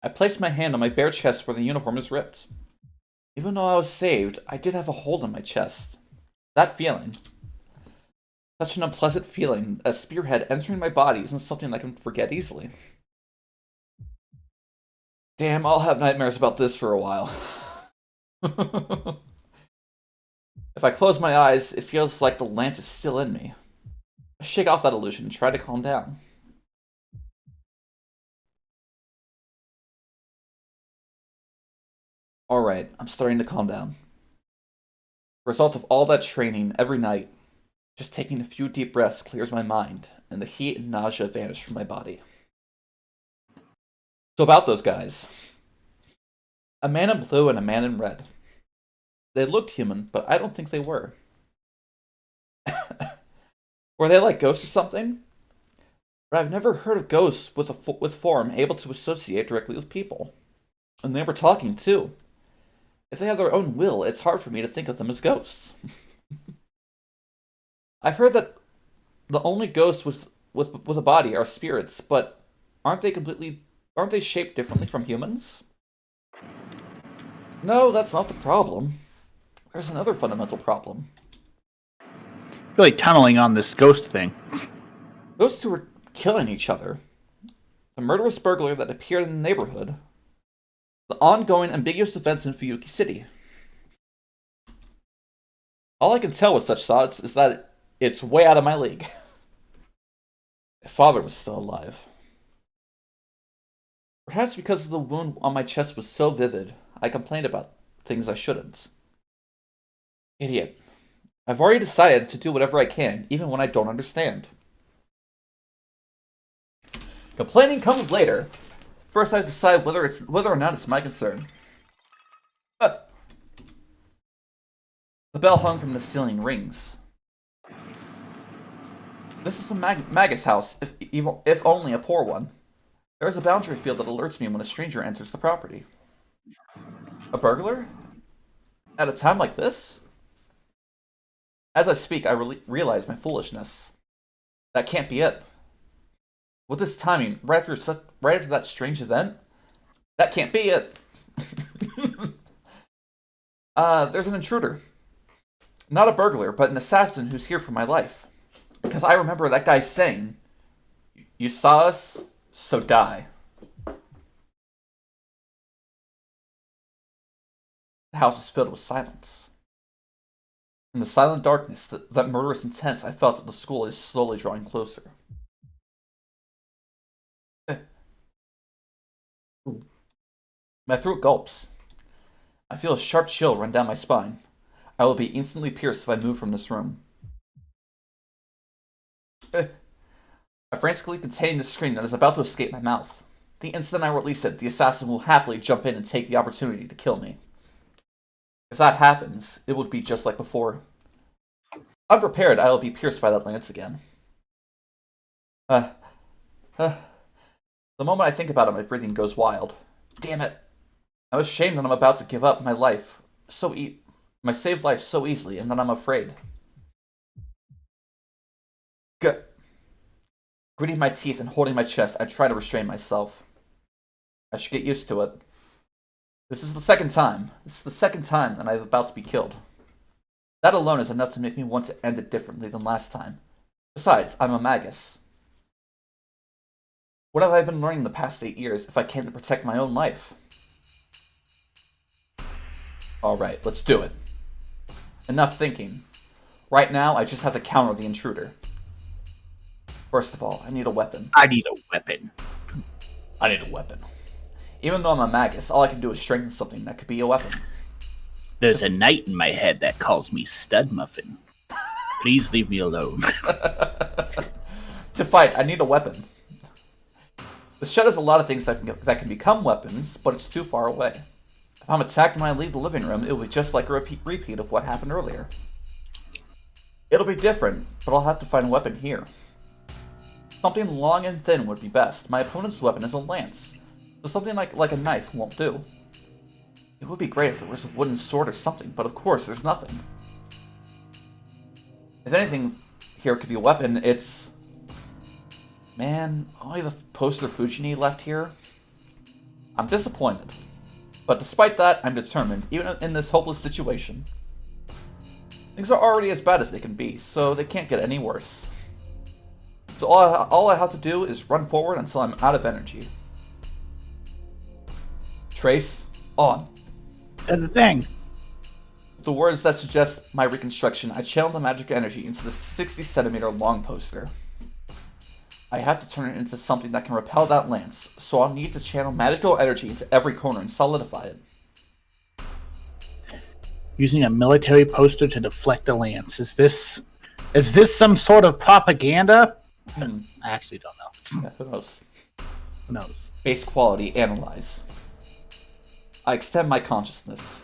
I place my hand on my bare chest where the uniform is ripped. Even though I was saved, I did have a hole in my chest. That feeling. Such an unpleasant feeling, a spearhead entering my body isn't something I can forget easily. Damn, I'll have nightmares about this for a while. If I close my eyes, it feels like the lance is still in me. I shake off that illusion and try to calm down. Alright, I'm starting to calm down. The result of all that training every night, just taking a few deep breaths clears my mind, and the heat and nausea vanish from my body. So about those guys. A man in blue and a man in red. They looked human, but I don't think they were. Were they like ghosts or something? But I've never heard of ghosts with form able to associate directly with people. And they were talking too. If they have their own will, it's hard for me to think of them as ghosts. I've heard that the only ghosts with a body are spirits, but aren't they shaped differently from humans? No, that's not the problem. There's another fundamental problem. Really tunneling on this ghost thing. Those two were killing each other. The murderous burglar that appeared in the neighborhood. The ongoing ambiguous events in Fuyuki City. All I can tell with such thoughts is that it's way out of my league. If father was still alive. Perhaps because the wound on my chest was so vivid, I complained about things I shouldn't. Idiot. I've already decided to do whatever I can, even when I don't understand. Complaining comes later. First, I have to decide whether or not it's my concern. The bell hung from the ceiling rings. This is a Magus house, if only a poor one. There is a boundary field that alerts me when a stranger enters the property. A burglar? At a time like this? As I speak, I realize my foolishness. That can't be it. With this timing, right after that strange event, that can't be it. There's an intruder. Not a burglar, but an assassin who's here for my life. Because I remember that guy saying, "You saw us, so die." The house is filled with silence. In the silent darkness, that murderous intent, I felt that the school is slowly drawing closer. My throat gulps. I feel a sharp chill run down my spine. I will be instantly pierced if I move from this room. I frantically contain the scream that is about to escape my mouth. The instant I release it, the assassin will happily jump in and take the opportunity to kill me. If that happens, it would be just like before. Unprepared, I will be pierced by that lance again. The moment I think about it, my breathing goes wild. Damn it. I'm ashamed that I'm about to give up my life my saved life so easily, and that I'm afraid. Gritting my teeth and holding my chest, I try to restrain myself. I should get used to it. This is the second time. This is the second time that I'm about to be killed. That alone is enough to make me want to end it differently than last time. Besides, I'm a magus. What have I been learning the past 8 years if I came to protect my own life? Alright, let's do it. Enough thinking. Right now, I just have to counter the intruder. First of all, I need a weapon. I need a weapon. I need a weapon. Even though I'm a magus, all I can do is strengthen something that could be a weapon. There's a knight in my head that calls me Stud Muffin. Please leave me alone. To fight, I need a weapon. The shed has a lot of things that can become weapons, but it's too far away. If I'm attacked when I leave the living room, it will be just like a repeat of what happened earlier. It'll be different, but I'll have to find a weapon here. Something long and thin would be best. My opponent's weapon is a lance, so something like a knife won't do. It would be great if there was a wooden sword or something, but of course there's nothing. If anything here could be a weapon, it's... Man, only the poster Fujini left here? I'm disappointed. But despite that, I'm determined, even in this hopeless situation. Things are already as bad as they can be, so they can't get any worse. So all I have to do is run forward until I'm out of energy. Trace, on. That's the thing. With the words that suggest my reconstruction, I channel the magic energy into the 60-centimeter long poster. I have to turn it into something that can repel that lance, so I'll need to channel magical energy into every corner and solidify it. Using a military poster to deflect the lance. Is this some sort of propaganda? I actually don't know. Yeah, who knows? Who knows? Base quality, analyze. I extend my consciousness.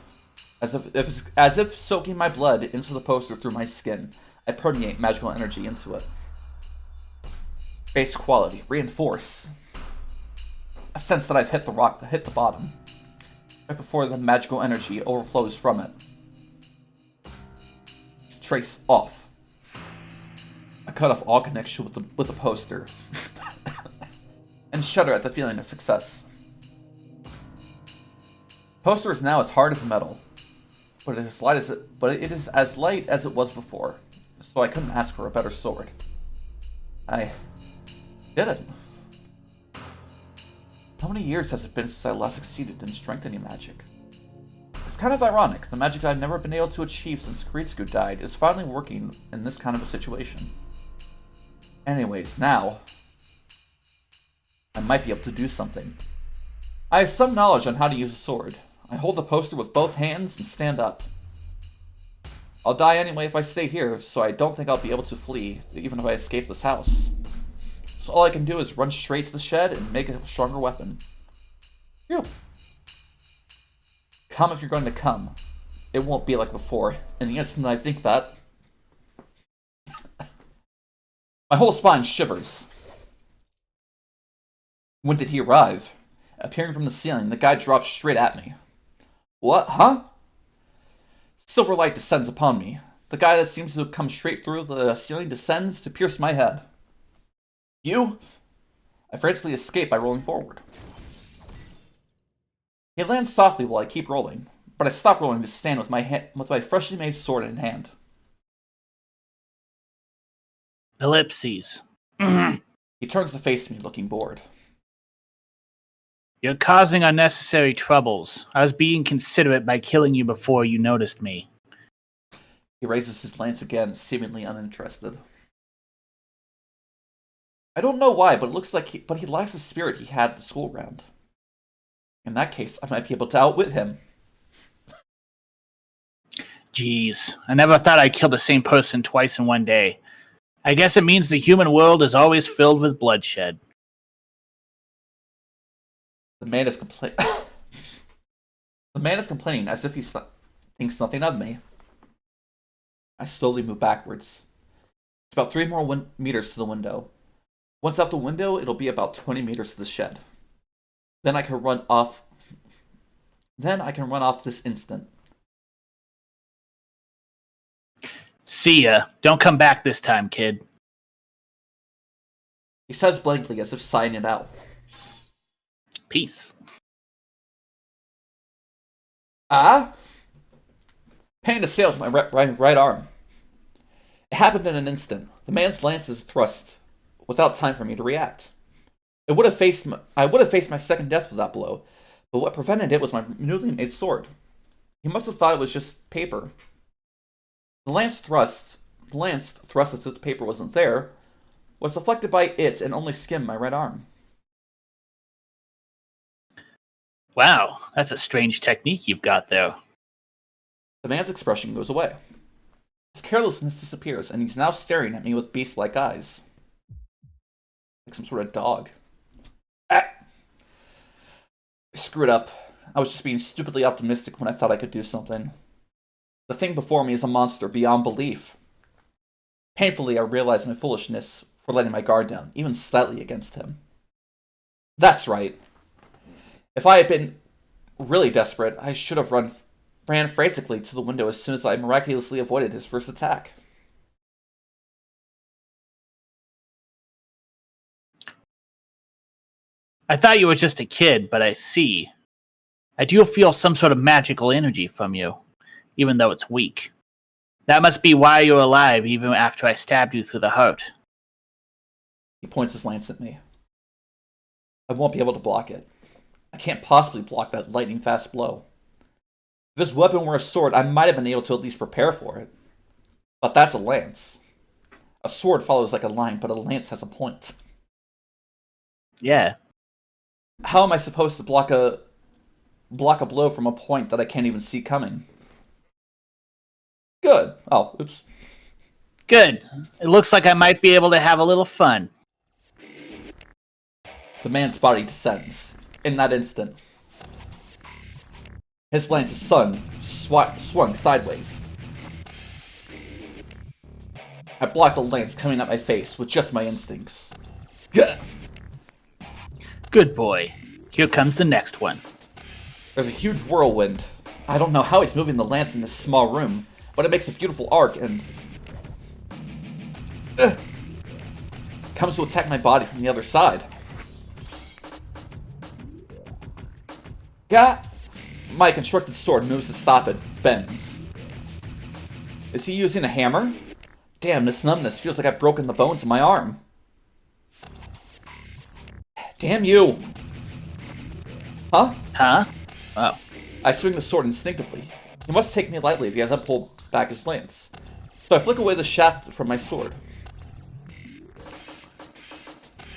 As if soaking my blood into the poster through my skin, I permeate magical energy into it. Base quality, reinforce. A sense that I've hit the bottom. Right before the magical energy overflows from it. Trace off. I cut off all connection with the poster. And shudder at the feeling of success. The poster is now as hard as metal. But it is as light as it was before. So I couldn't ask for a better sword. I did it. How many years has it been since I last succeeded in strengthening magic? It's kind of ironic. The magic I've never been able to achieve since Kuritsugu died is finally working in this kind of a situation. Anyways, now I might be able to do something. I have some knowledge on how to use a sword. I hold the poster with both hands and stand up. I'll die anyway if I stay here, so I don't think I'll be able to flee, even if I escape this house. So all I can do is run straight to the shed and make a stronger weapon. Phew. Come if you're going to come. It won't be like before. In the instant I think that, my whole spine shivers. When did he arrive? Appearing from the ceiling, the guy drops straight at me. What? Huh? Silver light descends upon me. The guy that seems to have come straight through the ceiling descends to pierce my head. You? I frantically escape by rolling forward. He lands softly while I keep rolling, but I stop rolling to stand with my freshly made sword in hand. Ellipses. He turns to face me, looking bored. You're causing unnecessary troubles. I was being considerate by killing you before you noticed me. He raises his lance again, seemingly uninterested. I don't know why, but it looks like he lacks the spirit he had at the school round. In that case, I might be able to outwit him. Jeez, I never thought I'd kill the same person twice in one day. I guess it means the human world is always filled with bloodshed. The man is The man is complaining as if he thinks nothing of me. I slowly move backwards. It's about 3 more meters to the window. Once out the window, it'll be about 20 meters to the shed. Then I can run off. This instant. See ya. Don't come back this time, kid. He says blankly as if sighing it out. Peace. Ah? Pain assailed my right arm. It happened in an instant. The man's lance is thrust, without time for me to react. I would have faced my second death with that blow, but what prevented it was my newly made sword. He must have thought it was just paper. The lance thrust as if the paper wasn't there, was deflected by it and only skimmed my right arm. Wow, that's a strange technique you've got there. The man's expression goes away. His carelessness disappears, and he's now staring at me with beast-like eyes. Like some sort of dog. Ah! I screwed up. I was just being stupidly optimistic when I thought I could do something. The thing before me is a monster beyond belief. Painfully, I realize my foolishness for letting my guard down, even slightly against him. That's right. If I had been really desperate, I should have ran frantically to the window as soon as I miraculously avoided his first attack. I thought you were just a kid, but I see. I do feel some sort of magical energy from you, even though it's weak. That must be why you're alive even after I stabbed you through the heart. He points his lance at me. I won't be able to block it. I can't possibly block that lightning-fast blow. If this weapon were a sword, I might have been able to at least prepare for it. But that's a lance. A sword follows like a line, but a lance has a point. Yeah. How am I supposed to block a blow from a point that I can't even see coming? Good. Oh, oops. Good. It looks like I might be able to have a little fun. The man's body descends. In that instant, his lance is swung sideways. I block the lance coming at my face with just my instincts. Gah! Good boy. Here comes the next one. There's a huge whirlwind. I don't know how he's moving the lance in this small room, but it makes a beautiful arc and comes to attack my body from the other side. Gah! My constructed sword moves to stop it, bends. Is he using a hammer? Damn, this numbness feels like I've broken the bones in my arm. Damn you! Huh? Huh? Oh. I swing the sword instinctively. He must take me lightly if he hasn't pulled back his lance. So I flick away the shaft from my sword.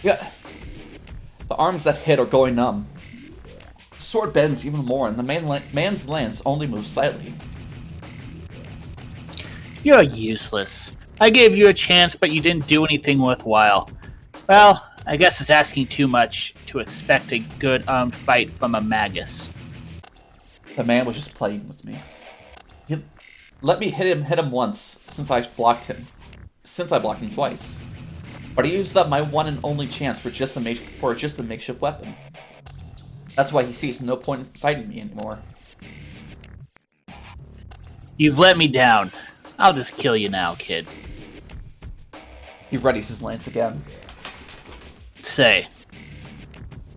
Yeah. The arms that hit are going numb. The sword bends even more, and the man's lance only moves slightly. You're useless. I gave you a chance, but you didn't do anything worthwhile. Well, I guess it's asking too much to expect a good armed fight from a magus. The man was just playing with me. He let me hit him once since I blocked him twice. But he used up my one and only chance for just a makeshift weapon. That's why he sees no point in fighting me anymore. You've let me down. I'll just kill you now, kid. He readies his lance again. Say.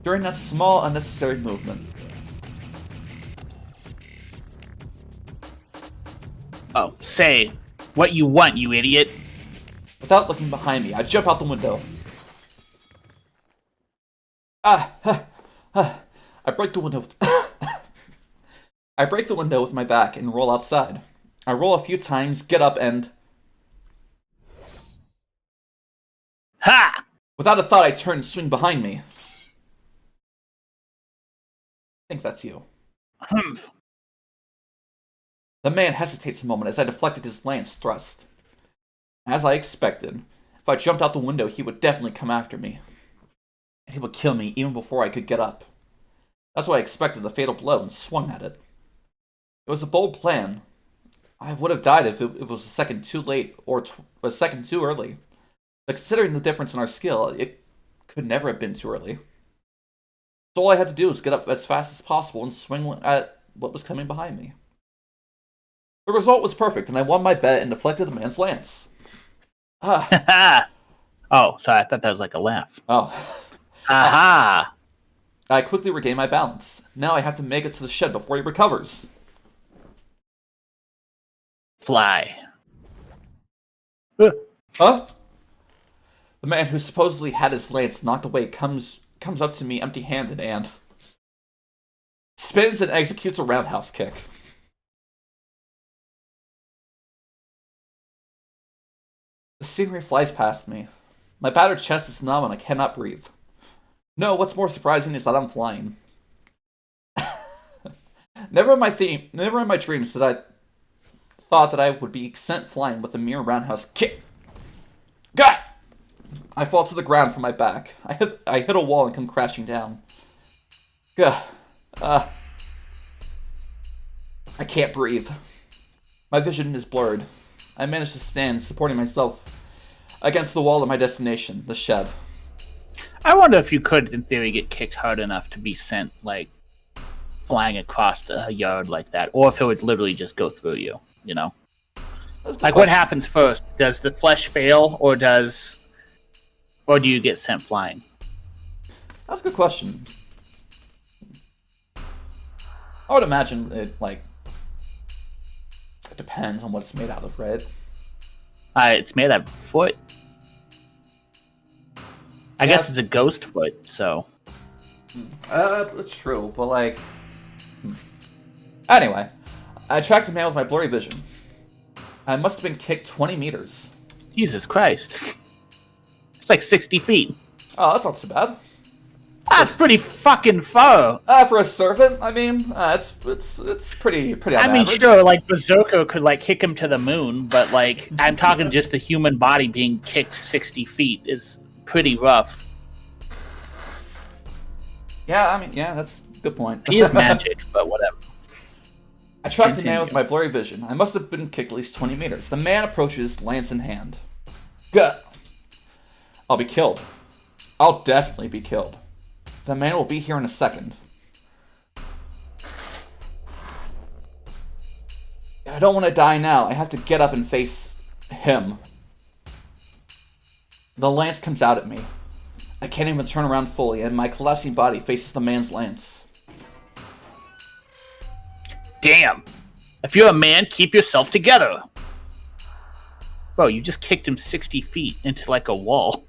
During that small, unnecessary movement. Oh, say. What you want, you idiot. Without looking behind me, I jump out the window. I break the window. I break the window with my back and roll outside. I roll a few times, get up, and Ha! without a thought, I turn and swing behind me. I think that's you. Humph. The man hesitates a moment as I deflected his lance thrust. As I expected, if I jumped out the window, he would definitely come after me. And he would kill me even before I could get up. That's why I expected the fatal blow and swung at it. It was a bold plan. I would have died if it was a second too late or a second too early. But considering the difference in our skill, it could never have been too early. So all I had to do was get up as fast as possible and swing at what was coming behind me. The result was perfect, and I won my bet and deflected the man's lance. Ha! Oh, sorry. I thought that was like a laugh. Oh. Aha! I quickly regained my balance. Now I have to make it to the shed before he recovers. Fly. Huh? The man who supposedly had his lance knocked away comes up to me empty-handed and spins and executes a roundhouse kick. The scenery flies past me. My battered chest is numb and I cannot breathe. No, what's more surprising is that I'm flying. Never in my dreams did I thought that I would be sent flying with a mere roundhouse kick. Gah! I fall to the ground from my back. I hit a wall and come crashing down. Gah. I can't breathe. My vision is blurred. I manage to stand, supporting myself against the wall of my destination, the shed. I wonder if you could, in theory, get kicked hard enough to be sent, like, flying across a yard like that. Or if it would literally just go through you, you know? Like, what happens first? Does the flesh fail, or do you get sent flying? That's a good question. I would imagine it, like, it depends on what it's made out of, right? It's made out of foot. I guess it's a ghost foot, so. That's true, but like... Anyway, I tracked a man with my blurry vision. I must have been kicked 20 meters. Jesus Christ. It's like 60 feet. Oh, that's not too bad. That's pretty fucking far. For a servant, I mean, it's pretty on I mean, average. sure, like, Berserker could, like, kick him to the moon, but, like, I'm talking just the human body being kicked 60 feet is pretty rough. Yeah, I mean, yeah, that's a good point. He is magic, but whatever. I tracked the man with my blurry vision. I must have been kicked at least 20 meters. The man approaches, lance in hand. Gah! I'll be killed. I'll definitely be killed. The man will be here in a second. I don't want to die now. I have to get up and face him. The lance comes out at me. I can't even turn around fully, and my collapsing body faces the man's lance. Damn. If you're a man, keep yourself together. Bro, you just kicked him 60 feet into, like, a wall.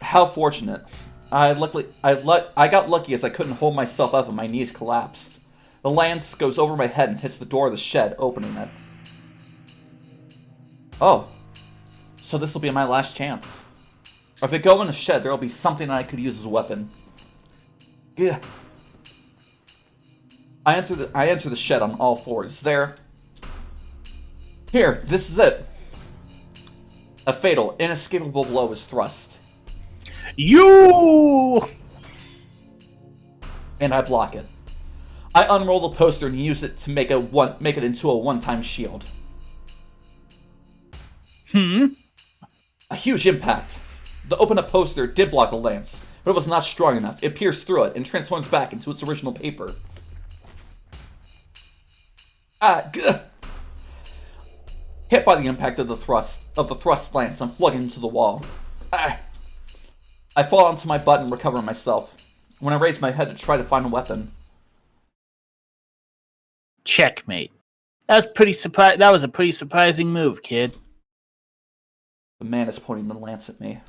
How fortunate. I got lucky as I couldn't hold myself up and my knees collapsed. The lance goes over my head and hits the door of the shed, opening it. Oh. So this will be my last chance. If I go in the shed, there will be something I could use as a weapon. Gah. I enter the shed on all fours. There. Here, this is it. A fatal, inescapable blow is thrust. You! And I block it. I unroll the poster and use it to make it into a one-time shield. A huge impact. The open-up poster did block the lance, but it was not strong enough. It pierced through it and transforms back into its original paper. Gah. Hit by the impact of the thrust lance, I'm flung into the wall. I fall onto my butt and recover myself. When I raise my head to try to find a weapon. Checkmate. That was a pretty surprising move, kid. The man is pointing the lance at me.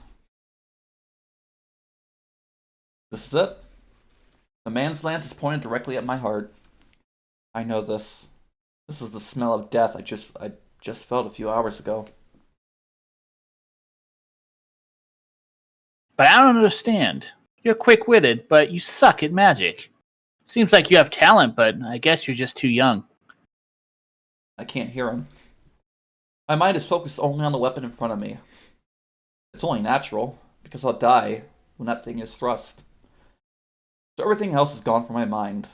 This is it. The man's lance is pointed directly at my heart. I know this. This is the smell of death I just felt a few hours ago. But I don't understand. You're quick-witted, but you suck at magic. Seems like you have talent, but I guess you're just too young. I can't hear him. My mind is focused only on the weapon in front of me. It's only natural, because I'll die when that thing is thrust. So everything else is gone from my mind.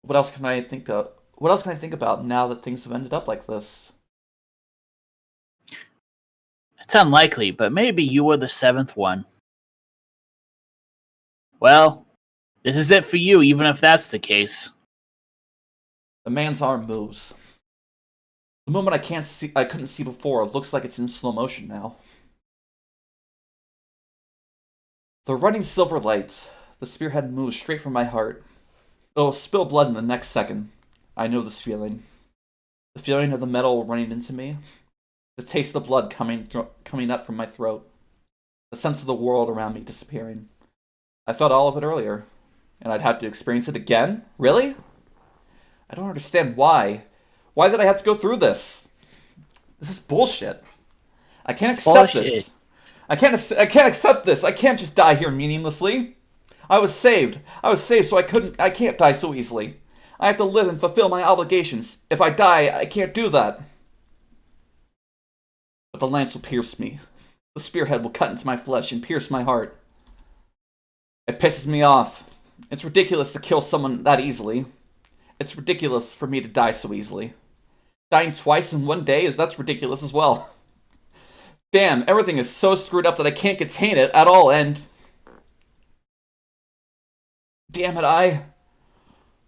What else can I think of? What else can I think about now that things have ended up like this? It's unlikely, but maybe you were the seventh one. Well, this is it for you, even if that's the case. The man's arm moves. The moment I couldn't see before looks like it's in slow motion now. The running silver light, the spearhead moves straight from my heart. It'll spill blood in the next second. I know this feeling. The feeling of the metal running into me. The taste of the blood coming up from my throat. The sense of the world around me disappearing. I felt all of it earlier, and I'd have to experience it again? Really? I don't understand why. Why did I have to go through this? This is bullshit. I can't accept this. I can't accept this. I can't just die here meaninglessly. I was saved. So I can't die so easily. I have to live and fulfill my obligations. If I die, I can't do that. But the lance will pierce me. The spearhead will cut into my flesh and pierce my heart. It pisses me off. It's ridiculous to kill someone that easily. It's ridiculous for me to die so easily. Dying twice in one day that's ridiculous as well. Damn, everything is so screwed up that I can't contain it at all, and... Damn it, I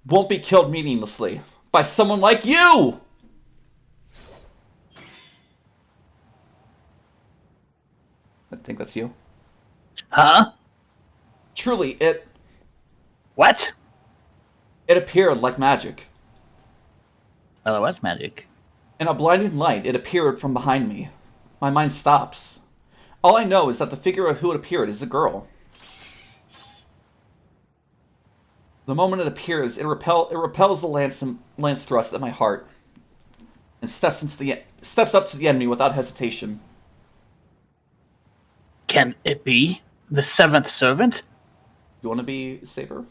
won't be killed meaninglessly by someone like you! I think that's you. Huh? Truly, What? it appeared like magic. Well, it was magic. In a blinding light, it appeared from behind me. My mind stops. All I know is that the figure of who it appeared is a girl. The moment it appears, it repels the lance thrust at my heart, and steps up to the enemy without hesitation. Can it be the seventh servant? You want to be Saber?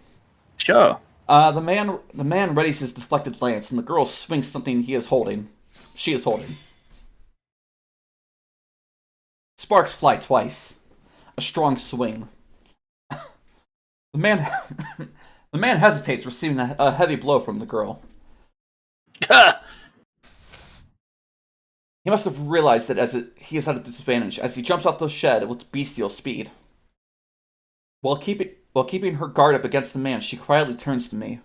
Sure. The man readies his deflected lance, and the girl swings something she is holding. Sparks fly twice. A strong swing. The man hesitates, receiving a heavy blow from the girl. He must have realized that he is at a disadvantage as he jumps out the shed with bestial speed. While keeping her guard up against the man, she quietly turns to me.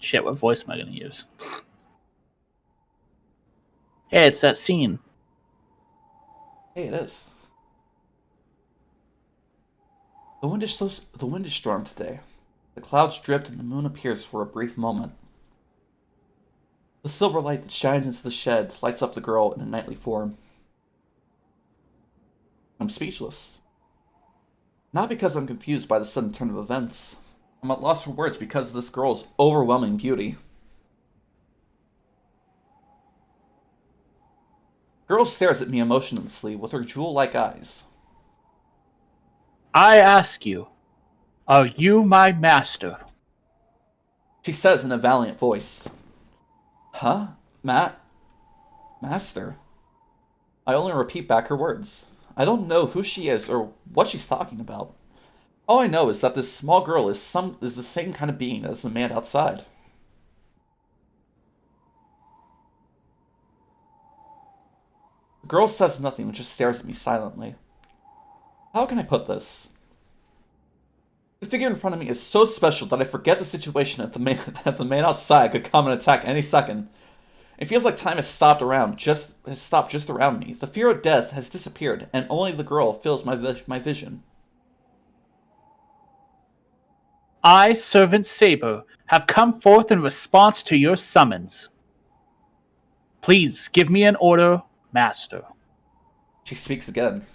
Shit, what voice am I going to use? Hey, it's that scene. Hey, it is. The wind is strong today. The clouds drift and the moon appears for a brief moment. The silver light that shines into the shed lights up the girl in a knightly form. I'm speechless. Not because I'm confused by the sudden turn of events. I'm at loss for words because of this girl's overwhelming beauty. Girl stares at me emotionlessly with her jewel-like eyes. I ask you, are you my master? She says in a valiant voice. Huh? Master? I only repeat back her words. I don't know who she is or what she's talking about. All I know is that this small girl is the same kind of being as the man outside. The girl says nothing and just stares at me silently. How can I put this? The figure in front of me is so special that I forget the situation that the man outside could come and attack any second. It feels like time has stopped just around me. The fear of death has disappeared, and only the girl fills my vision. I, Servant Saber, have come forth in response to your summons. Please give me an order, Master. She speaks again.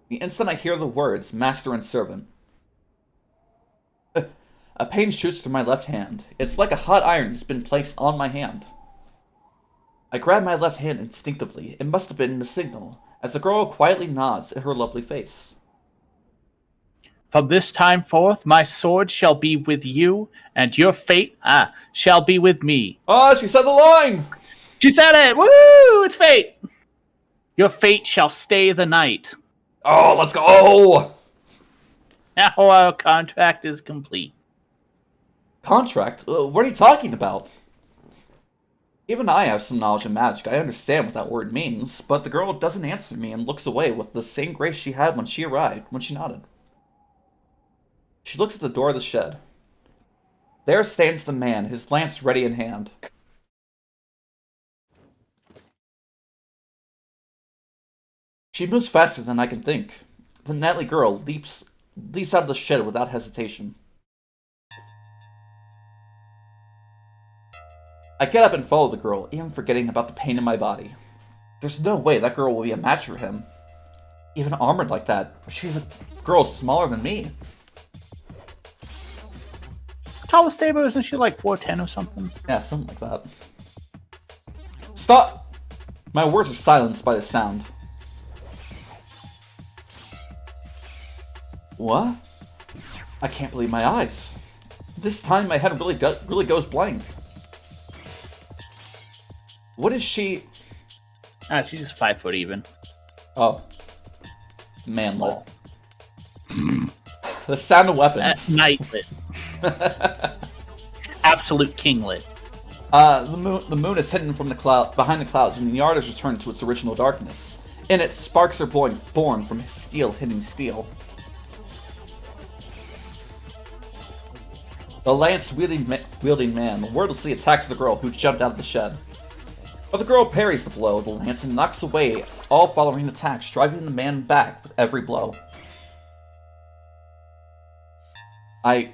The instant I hear the words, master and servant. A pain shoots through my left hand. It's like a hot iron has been placed on my hand. I grab my left hand instinctively. It must have been the signal, as the girl quietly nods at her lovely face. From this time forth, my sword shall be with you, and your fate, shall be with me. Oh, she said the line! She said it! Woo! It's fate! Your fate shall stay the night. Oh, let's go! Now our contract is complete. Contract? What are you talking about? Even I have some knowledge of magic. I understand what that word means, but the girl doesn't answer me and looks away with the same grace she had when she arrived, when she nodded. She looks at the door of the shed. There stands the man, his lance ready in hand. She moves faster than I can think. The knightly girl leaps out of the shed without hesitation. I get up and follow the girl, even forgetting about the pain in my body. There's no way that girl will be a match for him. Even armored like that, she's a girl smaller than me. Tallest Saber, isn't she like 4'10" or something? Yeah, something like that. Stop! My words are silenced by the sound. What? I can't believe my eyes. This time my head really goes blank. What is she? She's just 5 foot even. Oh. Manlet. The sound of weapons. Knightlet. Absolute kinglet. The moon is hidden from behind the clouds, and the yard has returned to its original darkness. In it, sparks are born from steel hitting steel. The lance-wielding man wordlessly attacks the girl who jumped out of the shed. But the girl parries the blow of the lance and knocks away all following attacks, driving the man back with every blow. I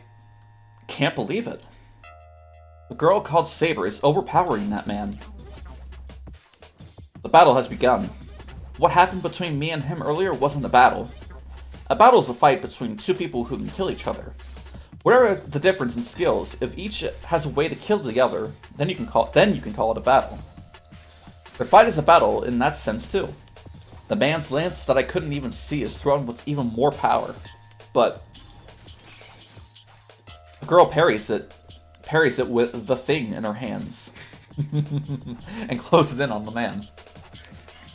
can't believe it. The girl called Saber is overpowering that man. The battle has begun. What happened between me and him earlier wasn't a battle. A battle is a fight between two people who can kill each other. Whatever the difference in skills, if each has a way to kill the other, then you can call it a battle. Their fight is a battle in that sense too. The man's lance that I couldn't even see is thrown with even more power, but the girl parries it with the thing in her hands, and closes in on the man.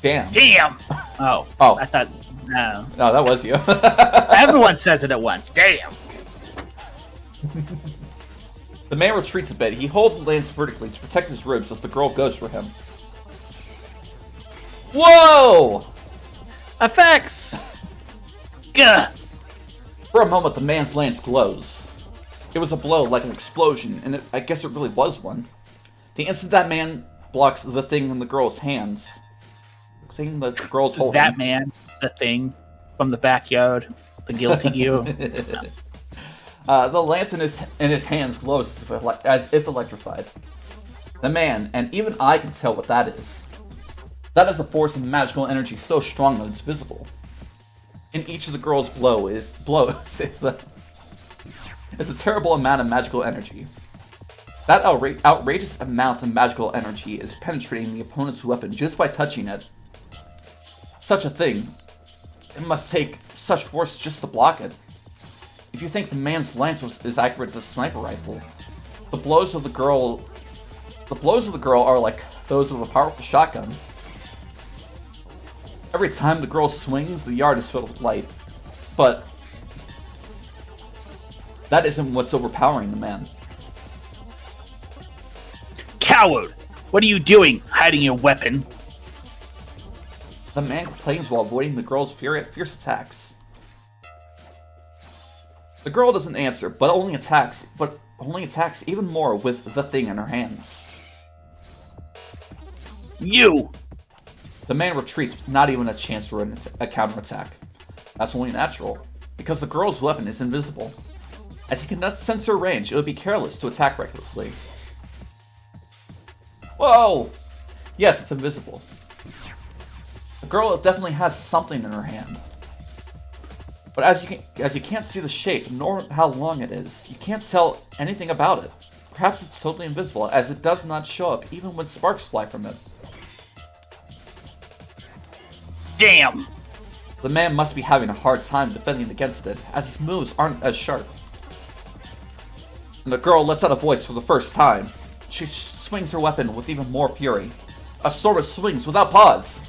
Damn. Oh. I thought no. No, that was you. Everyone says it at once. Damn. The man retreats a bit. He holds the lance vertically to protect his ribs as the girl goes for him. Whoa! Effects! Gah! For a moment, the man's lance glows. It was a blow like an explosion, and I guess it really was one. The instant that man blocks the thing in the girl's hands, the thing that the girl's holding. That man, the thing from the backyard, the guilty you. The lance in his hands glows as if electrified. The man, and even I can tell what that is. That is a force of magical energy so strong that it's visible. In each of the girl's blows is a terrible amount of magical energy. That outrageous amount of magical energy is penetrating the opponent's weapon just by touching it. Such a thing, it must take such force just to block it. If you think the man's lance is as accurate as a sniper rifle, the blows of the girl are like those of a powerful shotgun. Every time the girl swings, the yard is filled with light. But that isn't what's overpowering the man. Coward! What are you doing, hiding your weapon? The man complains while avoiding the girl's fierce attacks. The girl doesn't answer, but only attacks even more with the thing in her hands. You! The man retreats with not even a chance for a counterattack. That's only natural, because the girl's weapon is invisible. As he cannot sense her range, it would be careless to attack recklessly. Whoa! Yes, it's invisible. The girl definitely has something in her hand. But as you can't see the shape nor how long it is, you can't tell anything about it. Perhaps it's totally invisible, as it does not show up even when sparks fly from it. Damn! The man must be having a hard time defending against it, as his moves aren't as sharp. And the girl lets out a voice for the first time. She swings her weapon with even more fury. A sword swings without pause.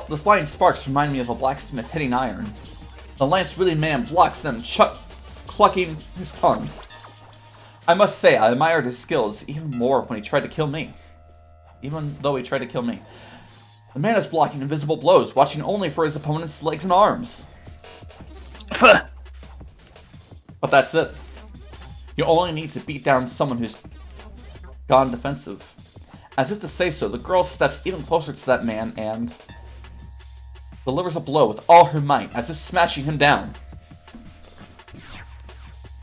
The flying sparks remind me of a blacksmith hitting iron. The lance-wielding man blocks them, clucking his tongue. I must say, I admired his skills even more when he tried to kill me. Even though he tried to kill me. The man is blocking invisible blows, watching only for his opponent's legs and arms. But that's it. You only need to beat down someone who's gone defensive. As if to say so, the girl steps even closer to that man and delivers a blow with all her might, as if smashing him down.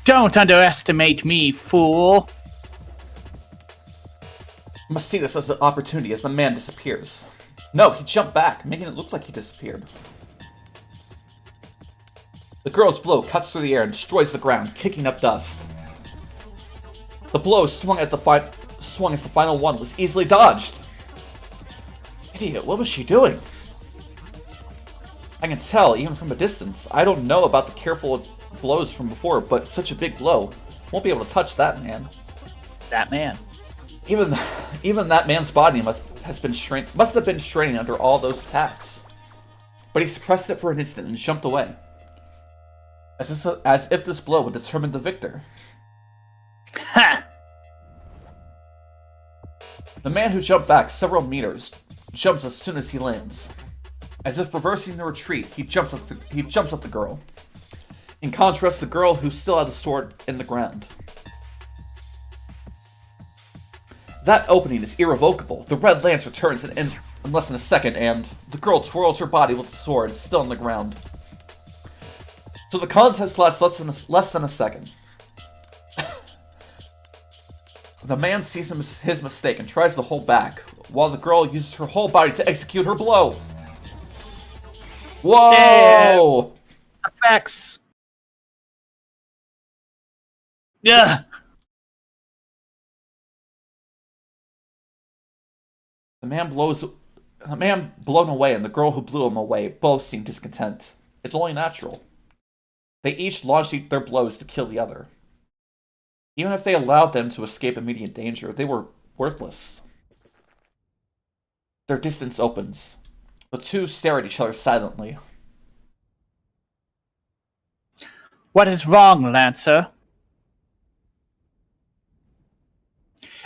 Don't underestimate me, fool! You must see this as an opportunity as the man disappears. No, he jumped back, making it look like he disappeared. The girl's blow cuts through the air and destroys the ground, kicking up dust. The blow swung as the final one was easily dodged. Idiot, what was she doing? I can tell, even from a distance. I don't know about the careful blows from before, but such a big blow. Won't be able to touch that man. That man. Even that man's body must have been straining under all those attacks. But he suppressed it for an instant and jumped away. As if this blow would determine the victor. Ha! The man who jumped back several meters jumps as soon as he lands. As if reversing the retreat, he jumps up the girl. In contrast, the girl who still had the sword in the ground. That opening is irrevocable. The red lance returns in less than a second, and the girl twirls her body with the sword still on the ground. So the contest lasts less than a second. The man sees his mistake and tries to hold back, while the girl uses her whole body to execute her blow. Whoa! Damn. Effects. Yeah. The man blown away and the girl who blew him away both seem discontent. It's only natural. They each launched their blows to kill the other. Even if they allowed them to escape immediate danger, they were worthless. Their distance opens. The two stare at each other silently. What is wrong, Lancer?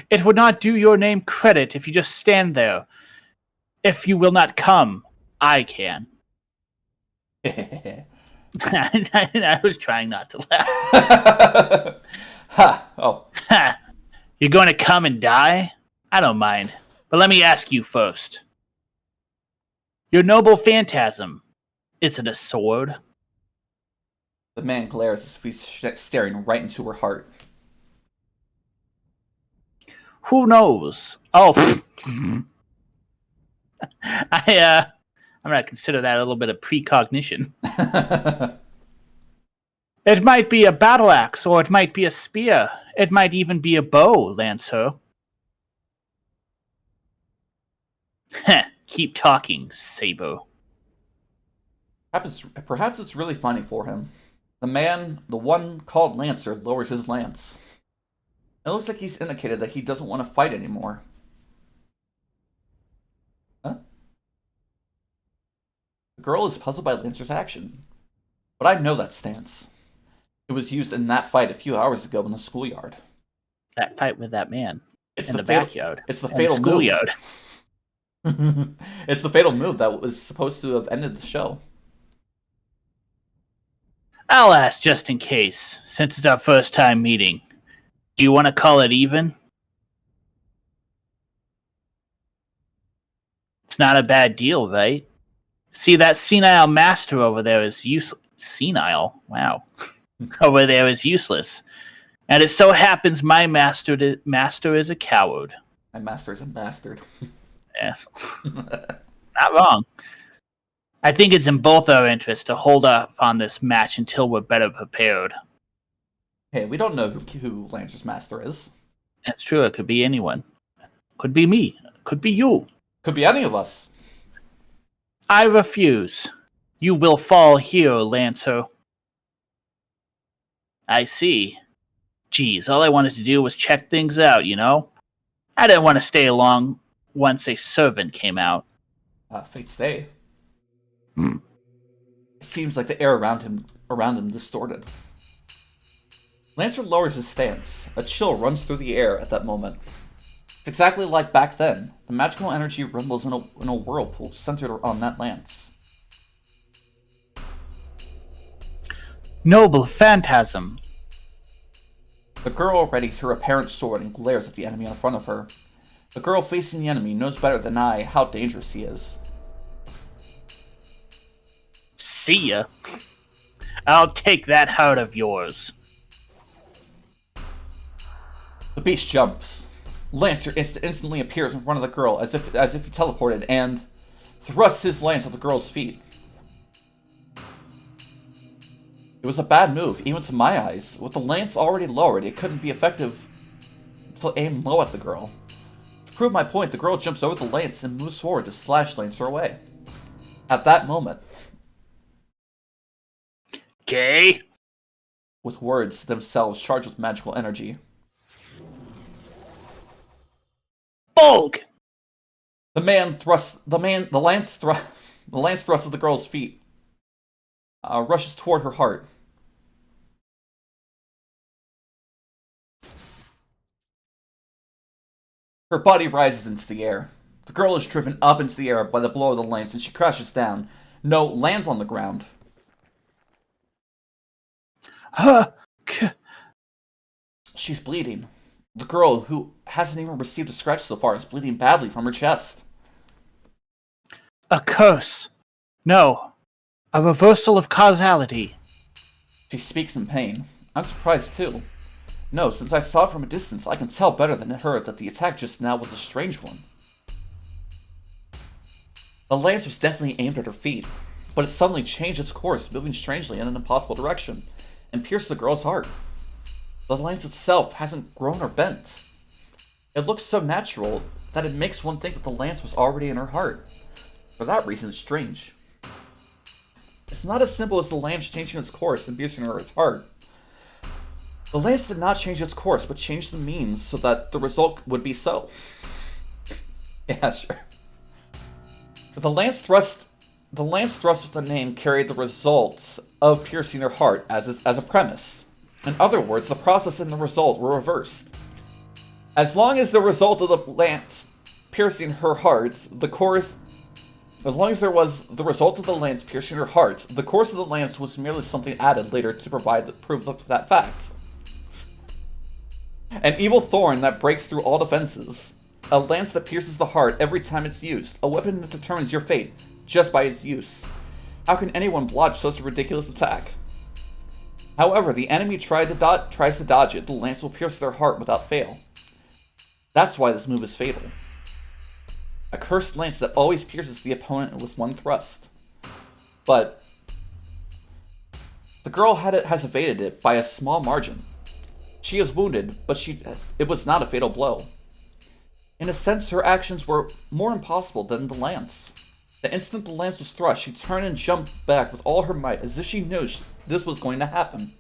It would not do your name credit if you just stand there. If you will not come, I can. I was trying not to laugh. Ha! Oh. Ha! You're going to come and die? I don't mind. But let me ask you first. Your noble phantasm, is it a sword? The man glares as if he's staring right into her heart. Who knows? Oh, I'm gonna consider that a little bit of precognition. It might be a battle axe, or it might be a spear. It might even be a bow, Lancer. Keep talking, Saber. Perhaps it's really funny for him. The one called Lancer, lowers his lance. It looks like he's indicated that he doesn't want to fight anymore. Huh? The girl is puzzled by Lancer's action. But I know that stance. It was used in that fight a few hours ago in the schoolyard. That fight with that man in the backyard. It's the fatal schoolyard. Move. It's the fatal move that was supposed to have ended the show. I'll ask just in case, since it's our first time meeting. Do you want to call it even? It's not a bad deal, right? See, that senile master over there is useless. Senile? Wow. Over there is useless. And it so happens my master is a coward. My master is a bastard. Yes. Not wrong. I think it's in both our interests to hold off on this match until we're better prepared. Hey, we don't know who Lancer's master is. That's true, it could be anyone. Could be me. Could be you. Could be any of us. I refuse. You will fall here, Lancer. I see. Geez, all I wanted to do was check things out, you know? I didn't want to stay long once a servant came out. Fate stay. It seems like the air around him distorted. Lancer lowers his stance. A chill runs through the air at that moment. It's exactly like back then. The magical energy rumbles in a whirlpool centered on that lance. Noble phantasm. The girl readies her apparent sword and glares at the enemy in front of her. The girl facing the enemy knows better than I how dangerous he is. See ya. I'll take that heart of yours. The beast jumps. Lancer instantly appears in front of the girl as if he teleported and thrusts his lance at the girl's feet. It was a bad move, even to my eyes. With the lance already lowered, it couldn't be effective to aim low at the girl. To prove my point, the girl jumps over the lance and moves forward to slash Lancer away. At that moment, Gay? with words themselves charged with magical energy, Bulk! the lance thrust at the girl's feet, rushes toward her heart. Her body rises into the air. The girl is driven up into the air by the blow of the lance, and she crashes down. No, lands on the ground. She's bleeding. The girl, who hasn't even received a scratch so far, is bleeding badly from her chest. A curse. No. A reversal of causality. She speaks in pain. I'm surprised too. No, since I saw it from a distance, I can tell better than her that the attack just now was a strange one. The lance was definitely aimed at her feet, but it suddenly changed its course, moving strangely in an impossible direction, and pierced the girl's heart. The lance itself hasn't grown or bent. It looks so natural that it makes one think that the lance was already in her heart. For that reason, it's strange. It's not as simple as the lance changing its course and piercing her heart. The lance did not change its course, but changed the means so that the result would be so. Yeah, sure. But the lance thrust with the name carried the results of piercing her heart as a premise. In other words, the process and the result were reversed. As long as the result of the lance piercing her heart, as long as there was the result of the lance piercing her heart, the course of the lance was merely something added later to provide the proof of that fact. An evil thorn that breaks through all defenses. A lance that pierces the heart every time it's used. A weapon that determines your fate just by its use. How can anyone block such a ridiculous attack? However, the enemy tries to dodge it. The lance will pierce their heart without fail. That's why this move is fatal. A cursed lance that always pierces the opponent with one thrust. But the girl has evaded it by a small margin. She is wounded, but it was not a fatal blow. In a sense, her actions were more impossible than the lance. The instant the lance was thrust, she turned and jumped back with all her might, as if she knew this was going to happen.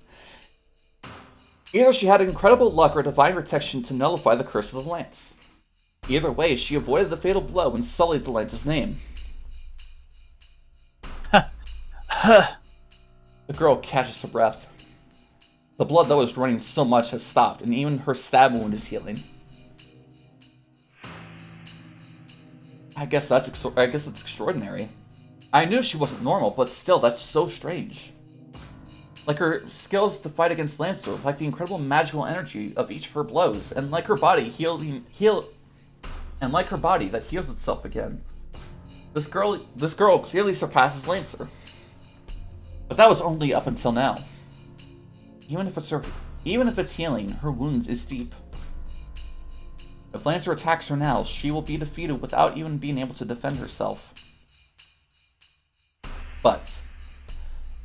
Either she had incredible luck or divine protection to nullify the curse of the lance. Either way, she avoided the fatal blow and sullied the lance's name. The girl catches her breath. The blood that was running so much has stopped, and even her stab wound is healing. I guess it's extraordinary. I knew she wasn't normal, but still, that's so strange. Like her skills to fight against Lancer, like the incredible magical energy of each of her blows, and like her body like her body that heals itself again. This girl clearly surpasses Lancer. But that was only up until now. Even if it's healing, her wound is deep. If Lancer attacks her now, she will be defeated without even being able to defend herself. But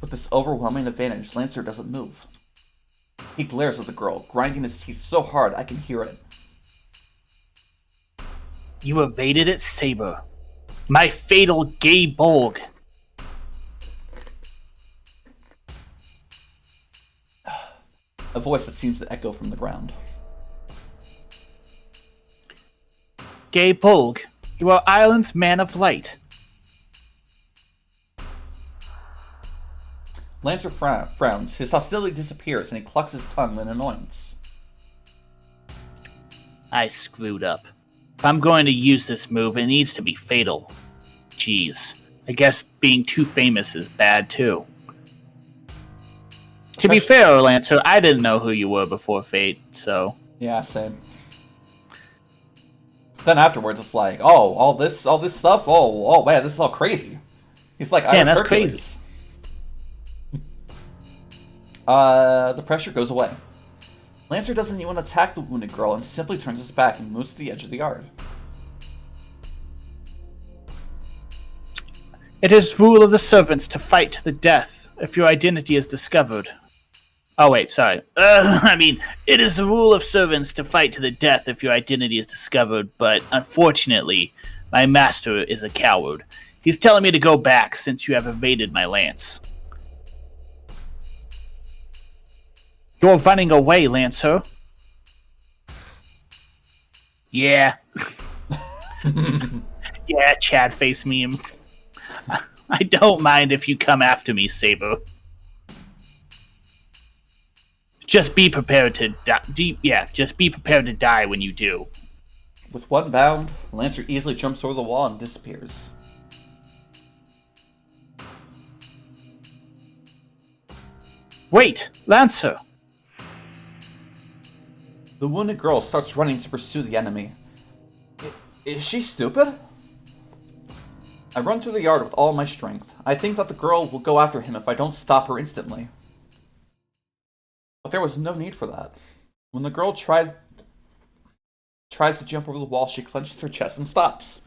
with this overwhelming advantage, Lancer doesn't move. He glares at the girl, grinding his teeth so hard I can hear it. You evaded it, Saber. My fatal gay bulg. A voice that seems to echo from the ground. Gay bulg, you are Ireland's man of light. Lancer frowns, his hostility disappears, and he clucks his tongue in annoyance. I screwed up. If I'm going to use this move, it needs to be fatal. Jeez, I guess being too famous is bad too. To be fair, Lancer, I didn't know who you were before Fate, so... Yeah, same. Then afterwards, it's like, oh, all this stuff? Oh man, this is all crazy. He's like, yeah, that's crazy. The pressure goes away. Lancer doesn't even attack the wounded girl and simply turns his back and moves to the edge of the yard. It is rule of the servants to fight to the death if your identity is discovered. Oh wait, sorry. It is the rule of servants to fight to the death if your identity is discovered, but unfortunately, my master is a coward. He's telling me to go back since you have evaded my lance. You're running away, Lancer. Yeah. Yeah, Chad face meme. I don't mind if you come after me, Saber. Just be prepared to die. Just be prepared to die when you do. With one bound, Lancer easily jumps over the wall and disappears. Wait, Lancer! The wounded girl starts running to pursue the enemy. Is she stupid? I run through the yard with all my strength. I think that the girl will go after him if I don't stop her instantly. But there was no need for that. When the girl tries to jump over the wall, she clenches her chest and stops.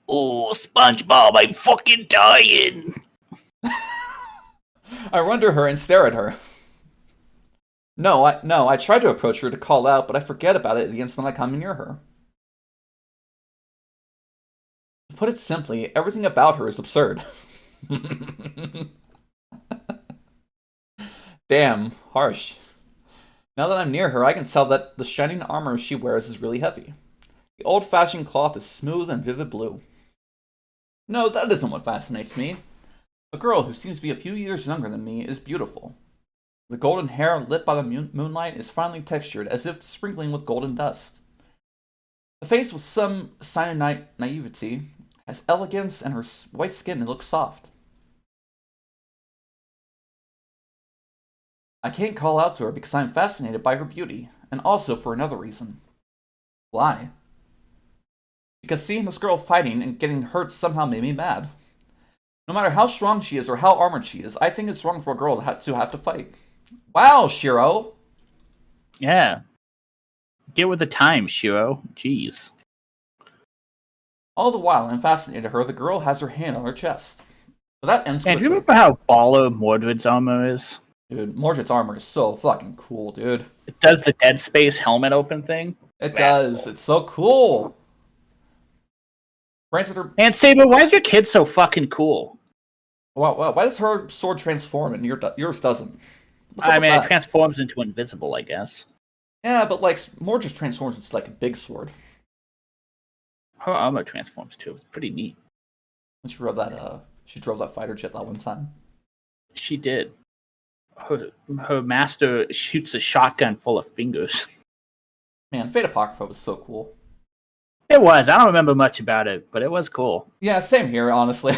Oh, SpongeBob, I'm fucking dying! I run to her and stare at her. No, I try to approach her to call out, but I forget about it the instant I come near her. To put it simply, everything about her is absurd. Damn, harsh. Now that I'm near her, I can tell that the shining armor she wears is really heavy. The old-fashioned cloth is smooth and vivid blue. No, that isn't what fascinates me. A girl who seems to be a few years younger than me is beautiful. The golden hair lit by the moonlight is finely textured, as if sprinkling with golden dust. The face, with some sign of naivety, has elegance, and her white skin looks soft. I can't call out to her because I'm fascinated by her beauty, and also for another reason. Why? Because seeing this girl fighting and getting hurt somehow made me mad. No matter how strong she is or how armored she is, I think it's wrong for a girl to have to fight. Wow, Shiro! Yeah. Get with the times, Shiro. Jeez. All the while I'm fascinated with her, the girl has her hand on her chest. But that ends quickly. Do you remember how baller Mordred's armor is? Dude, Mordred's armor is so fucking cool, dude. It does the Dead Space helmet open thing. It does. It's so cool. And Saber, why is your kid so fucking cool? Wow, why does her sword transform and yours doesn't? It transforms into invisible, I guess. Yeah, but like Mordred transforms into like a big sword. Her armor transforms too. It's pretty neat. And she drove that fighter jet that one time. She did. Her master shoots a shotgun full of fingers. Man, Fate Apocrypha was so cool. It was. I don't remember much about it, but it was cool. Yeah, same here, honestly.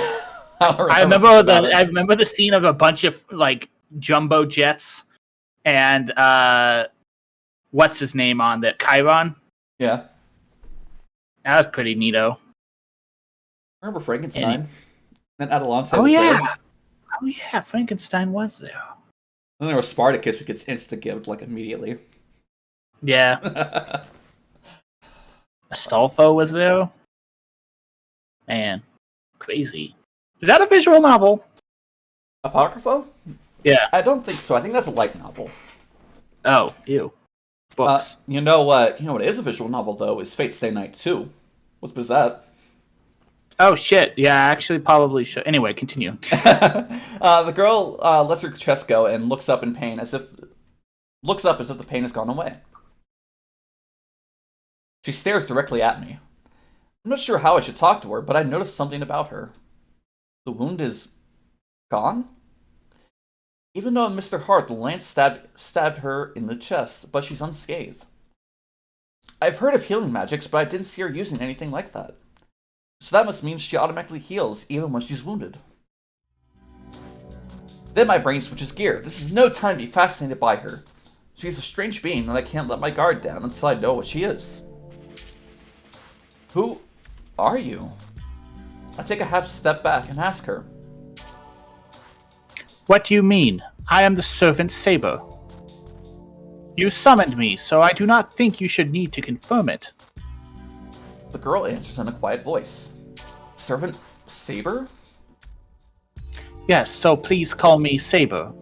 I remember the scene of a bunch of like jumbo jets and what's his name on that? Chiron? Yeah. That was pretty neato. Remember Frankenstein? And Atalante. Oh yeah. Oh yeah, Frankenstein was there. And there was Spartacus who gets insta-gived like immediately. Yeah. Astolfo was there. Man. Crazy. Is that a visual novel? Apocrypha? Yeah. I don't think so. I think that's a light novel. Oh, ew. Books. You know what is a visual novel, though, is Fate Stay Night 2. What was that? Oh, shit. Yeah, I actually probably should. Anyway, continue. The girl lets her chest go and looks up in pain as if the pain has gone away. She stares directly at me. I'm not sure how I should talk to her, but I noticed something about her. The wound is gone? Even though Mr. Hart, the lance stabbed her in the chest, but she's unscathed. I've heard of healing magics, but I didn't see her using anything like that. So that must mean she automatically heals even when she's wounded. Then my brain switches gear. This is no time to be fascinated by her. She's a strange being, and I can't let my guard down until I know what she is. Who are you? I take a half step back and ask her. What do you mean? I am the servant Saber. You summoned me, so I do not think you should need to confirm it. The girl answers in a quiet voice. Servant Saber? Yes, so please call me Saber.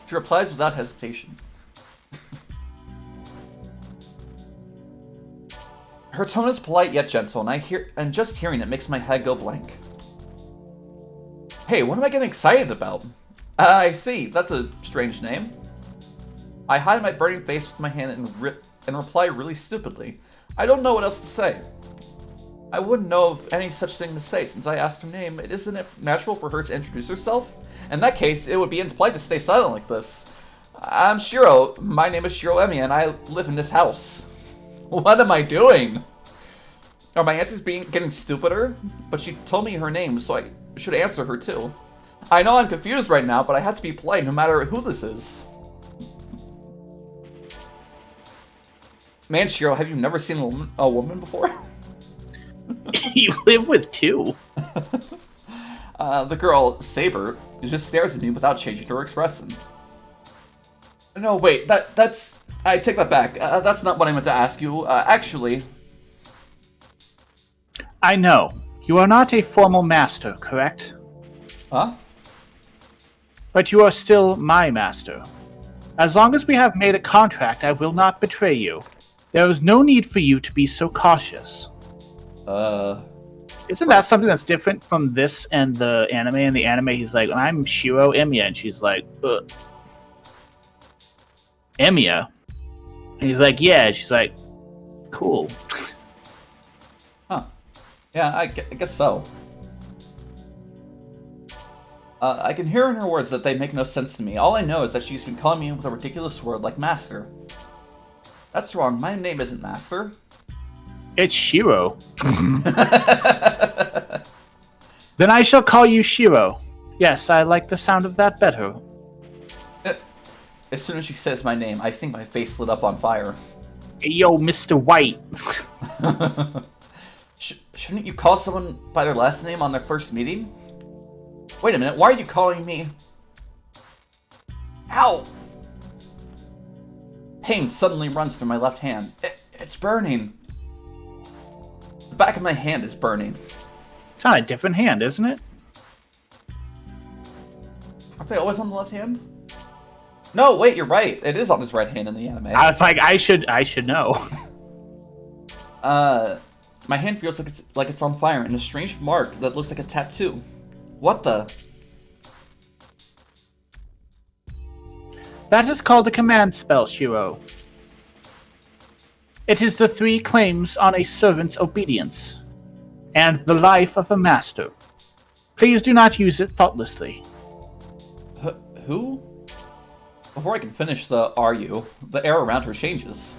She replies without hesitation. Her tone is polite yet gentle, and just hearing it makes my head go blank. Hey, what am I getting excited about? I see, that's a strange name. I hide my burning face with my hand and reply really stupidly. I don't know what else to say. I wouldn't know of any such thing to say since I asked her name. Isn't it natural for her to introduce herself? In that case, it would be impolite to stay silent like this. I'm Shiro. My name is Shiro Emi, and I live in this house. What am I doing? Are my answers getting stupider? But she told me her name, so I should answer her too. I know I'm confused right now, but I have to be polite no matter who this is. Man, Shiro, have you never seen a woman before? You live with two. The girl, Saber, just stares at me without changing her expression. No, wait, that's... I take that back. That's not what I meant to ask you. Actually... I know. You are not a formal master, correct? Huh? But you are still my master. As long as we have made a contract, I will not betray you. There is no need for you to be so cautious. Isn't that something that's different from this and the anime? In the anime, he's like, I'm Shiro Emiya, and she's like, ugh. Emiya? And he's like, yeah. She's like, cool. Huh. Yeah, I guess so. I can hear in her words that they make no sense to me. All I know is that she's been calling me with a ridiculous word like Master. That's wrong. My name isn't Master. It's Shiro. Then I shall call you Shiro. Yes, I like the sound of that better. As soon as she says my name, I think my face lit up on fire. Hey, yo, Mr. White. Shouldn't you call someone by their last name on their first meeting? Wait a minute, why are you calling me... Ow! Pain suddenly runs through my left hand. It's burning. The back of my hand is burning. It's on a different hand, isn't it? Aren't they always on the left hand? No, wait, you're right. It is on his right hand in the anime. I was like, I should know. My hand feels like it's on fire, and a strange mark that looks like a tattoo. What the? That is called a command spell, Shiro. It is the 3 claims on a servant's obedience, and the life of a master. Please do not use it thoughtlessly. Who? Before I can finish the "are you," the air around her changes.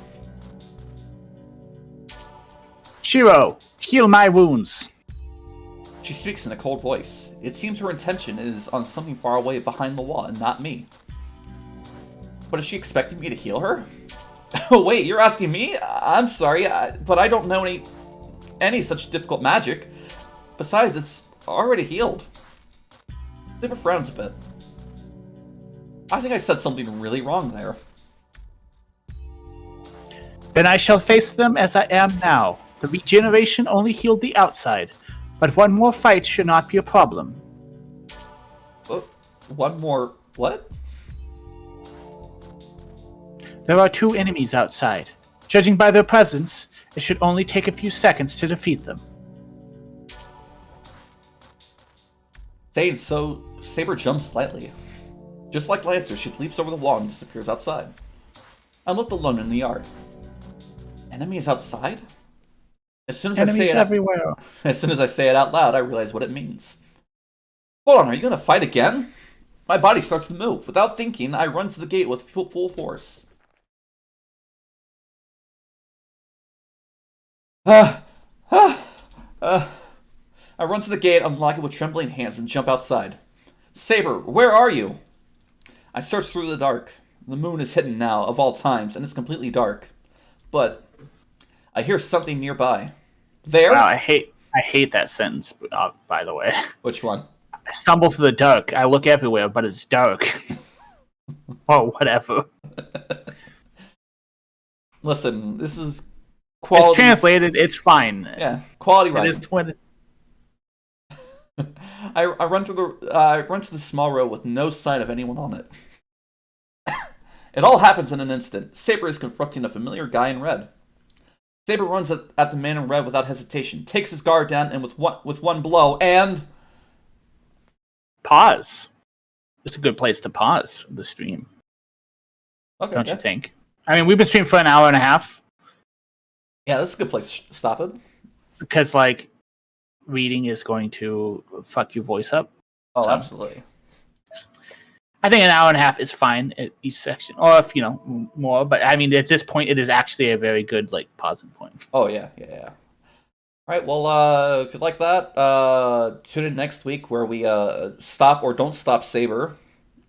Shiro, heal my wounds. She speaks in a cold voice. It seems her intention is on something far away behind the wall and not me. But is she expecting me to heal her? Oh wait, you're asking me? I'm sorry, but I don't know any such difficult magic. Besides, it's already healed. Saber frowns a bit. I think I said something really wrong there. Then I shall face them as I am now. The regeneration only healed the outside, But one more fight should not be a problem. One more... what? There are 2 enemies outside. Judging by their presence, it should only take a few seconds to defeat them. Saying so, Saber jumps slightly. Just like Lancer, she leaps over the wall and disappears outside. I'm left alone in the yard. Enemies outside? As soon as I say it everywhere. As soon as I say it out loud, I realize what it means. Hold on, are you gonna fight again? My body starts to move. Without thinking, I run to the gate with full force. I run to the gate, unlock it with trembling hands, and jump outside. Saber, where are you? I search through the dark. The moon is hidden now, of all times, and it's completely dark. But I hear something nearby. There? Wow, I hate that sentence, by the way. Which one? I stumble through the dark. I look everywhere, but it's dark. Or whatever. Listen, this is quality. It's translated. It's fine. Yeah, quality writing. It is what. I run through I run to the small road with no sign of anyone on it. It all happens in an instant. Saber is confronting a familiar guy in red. Saber runs at the man in red without hesitation, takes his guard down, and with one blow, and... Pause. It's a good place to pause the stream. Okay, Don't you think? I mean, we've been streaming for an hour and a half. Yeah, that's a good place to stop it. Because, like, reading is going to fuck your voice up. Oh, so, absolutely. I think an hour and a half is fine at each section. Or if, more. But, I mean, at this point, it is actually a very good, like, pausing point. Oh, yeah. All right, well, if you like that, tune in next week where we stop or don't stop Saber.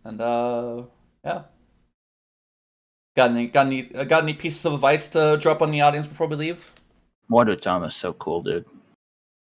And, yeah. Got any pieces of advice to drop on the audience before we leave? Mordred's armor is so cool, dude.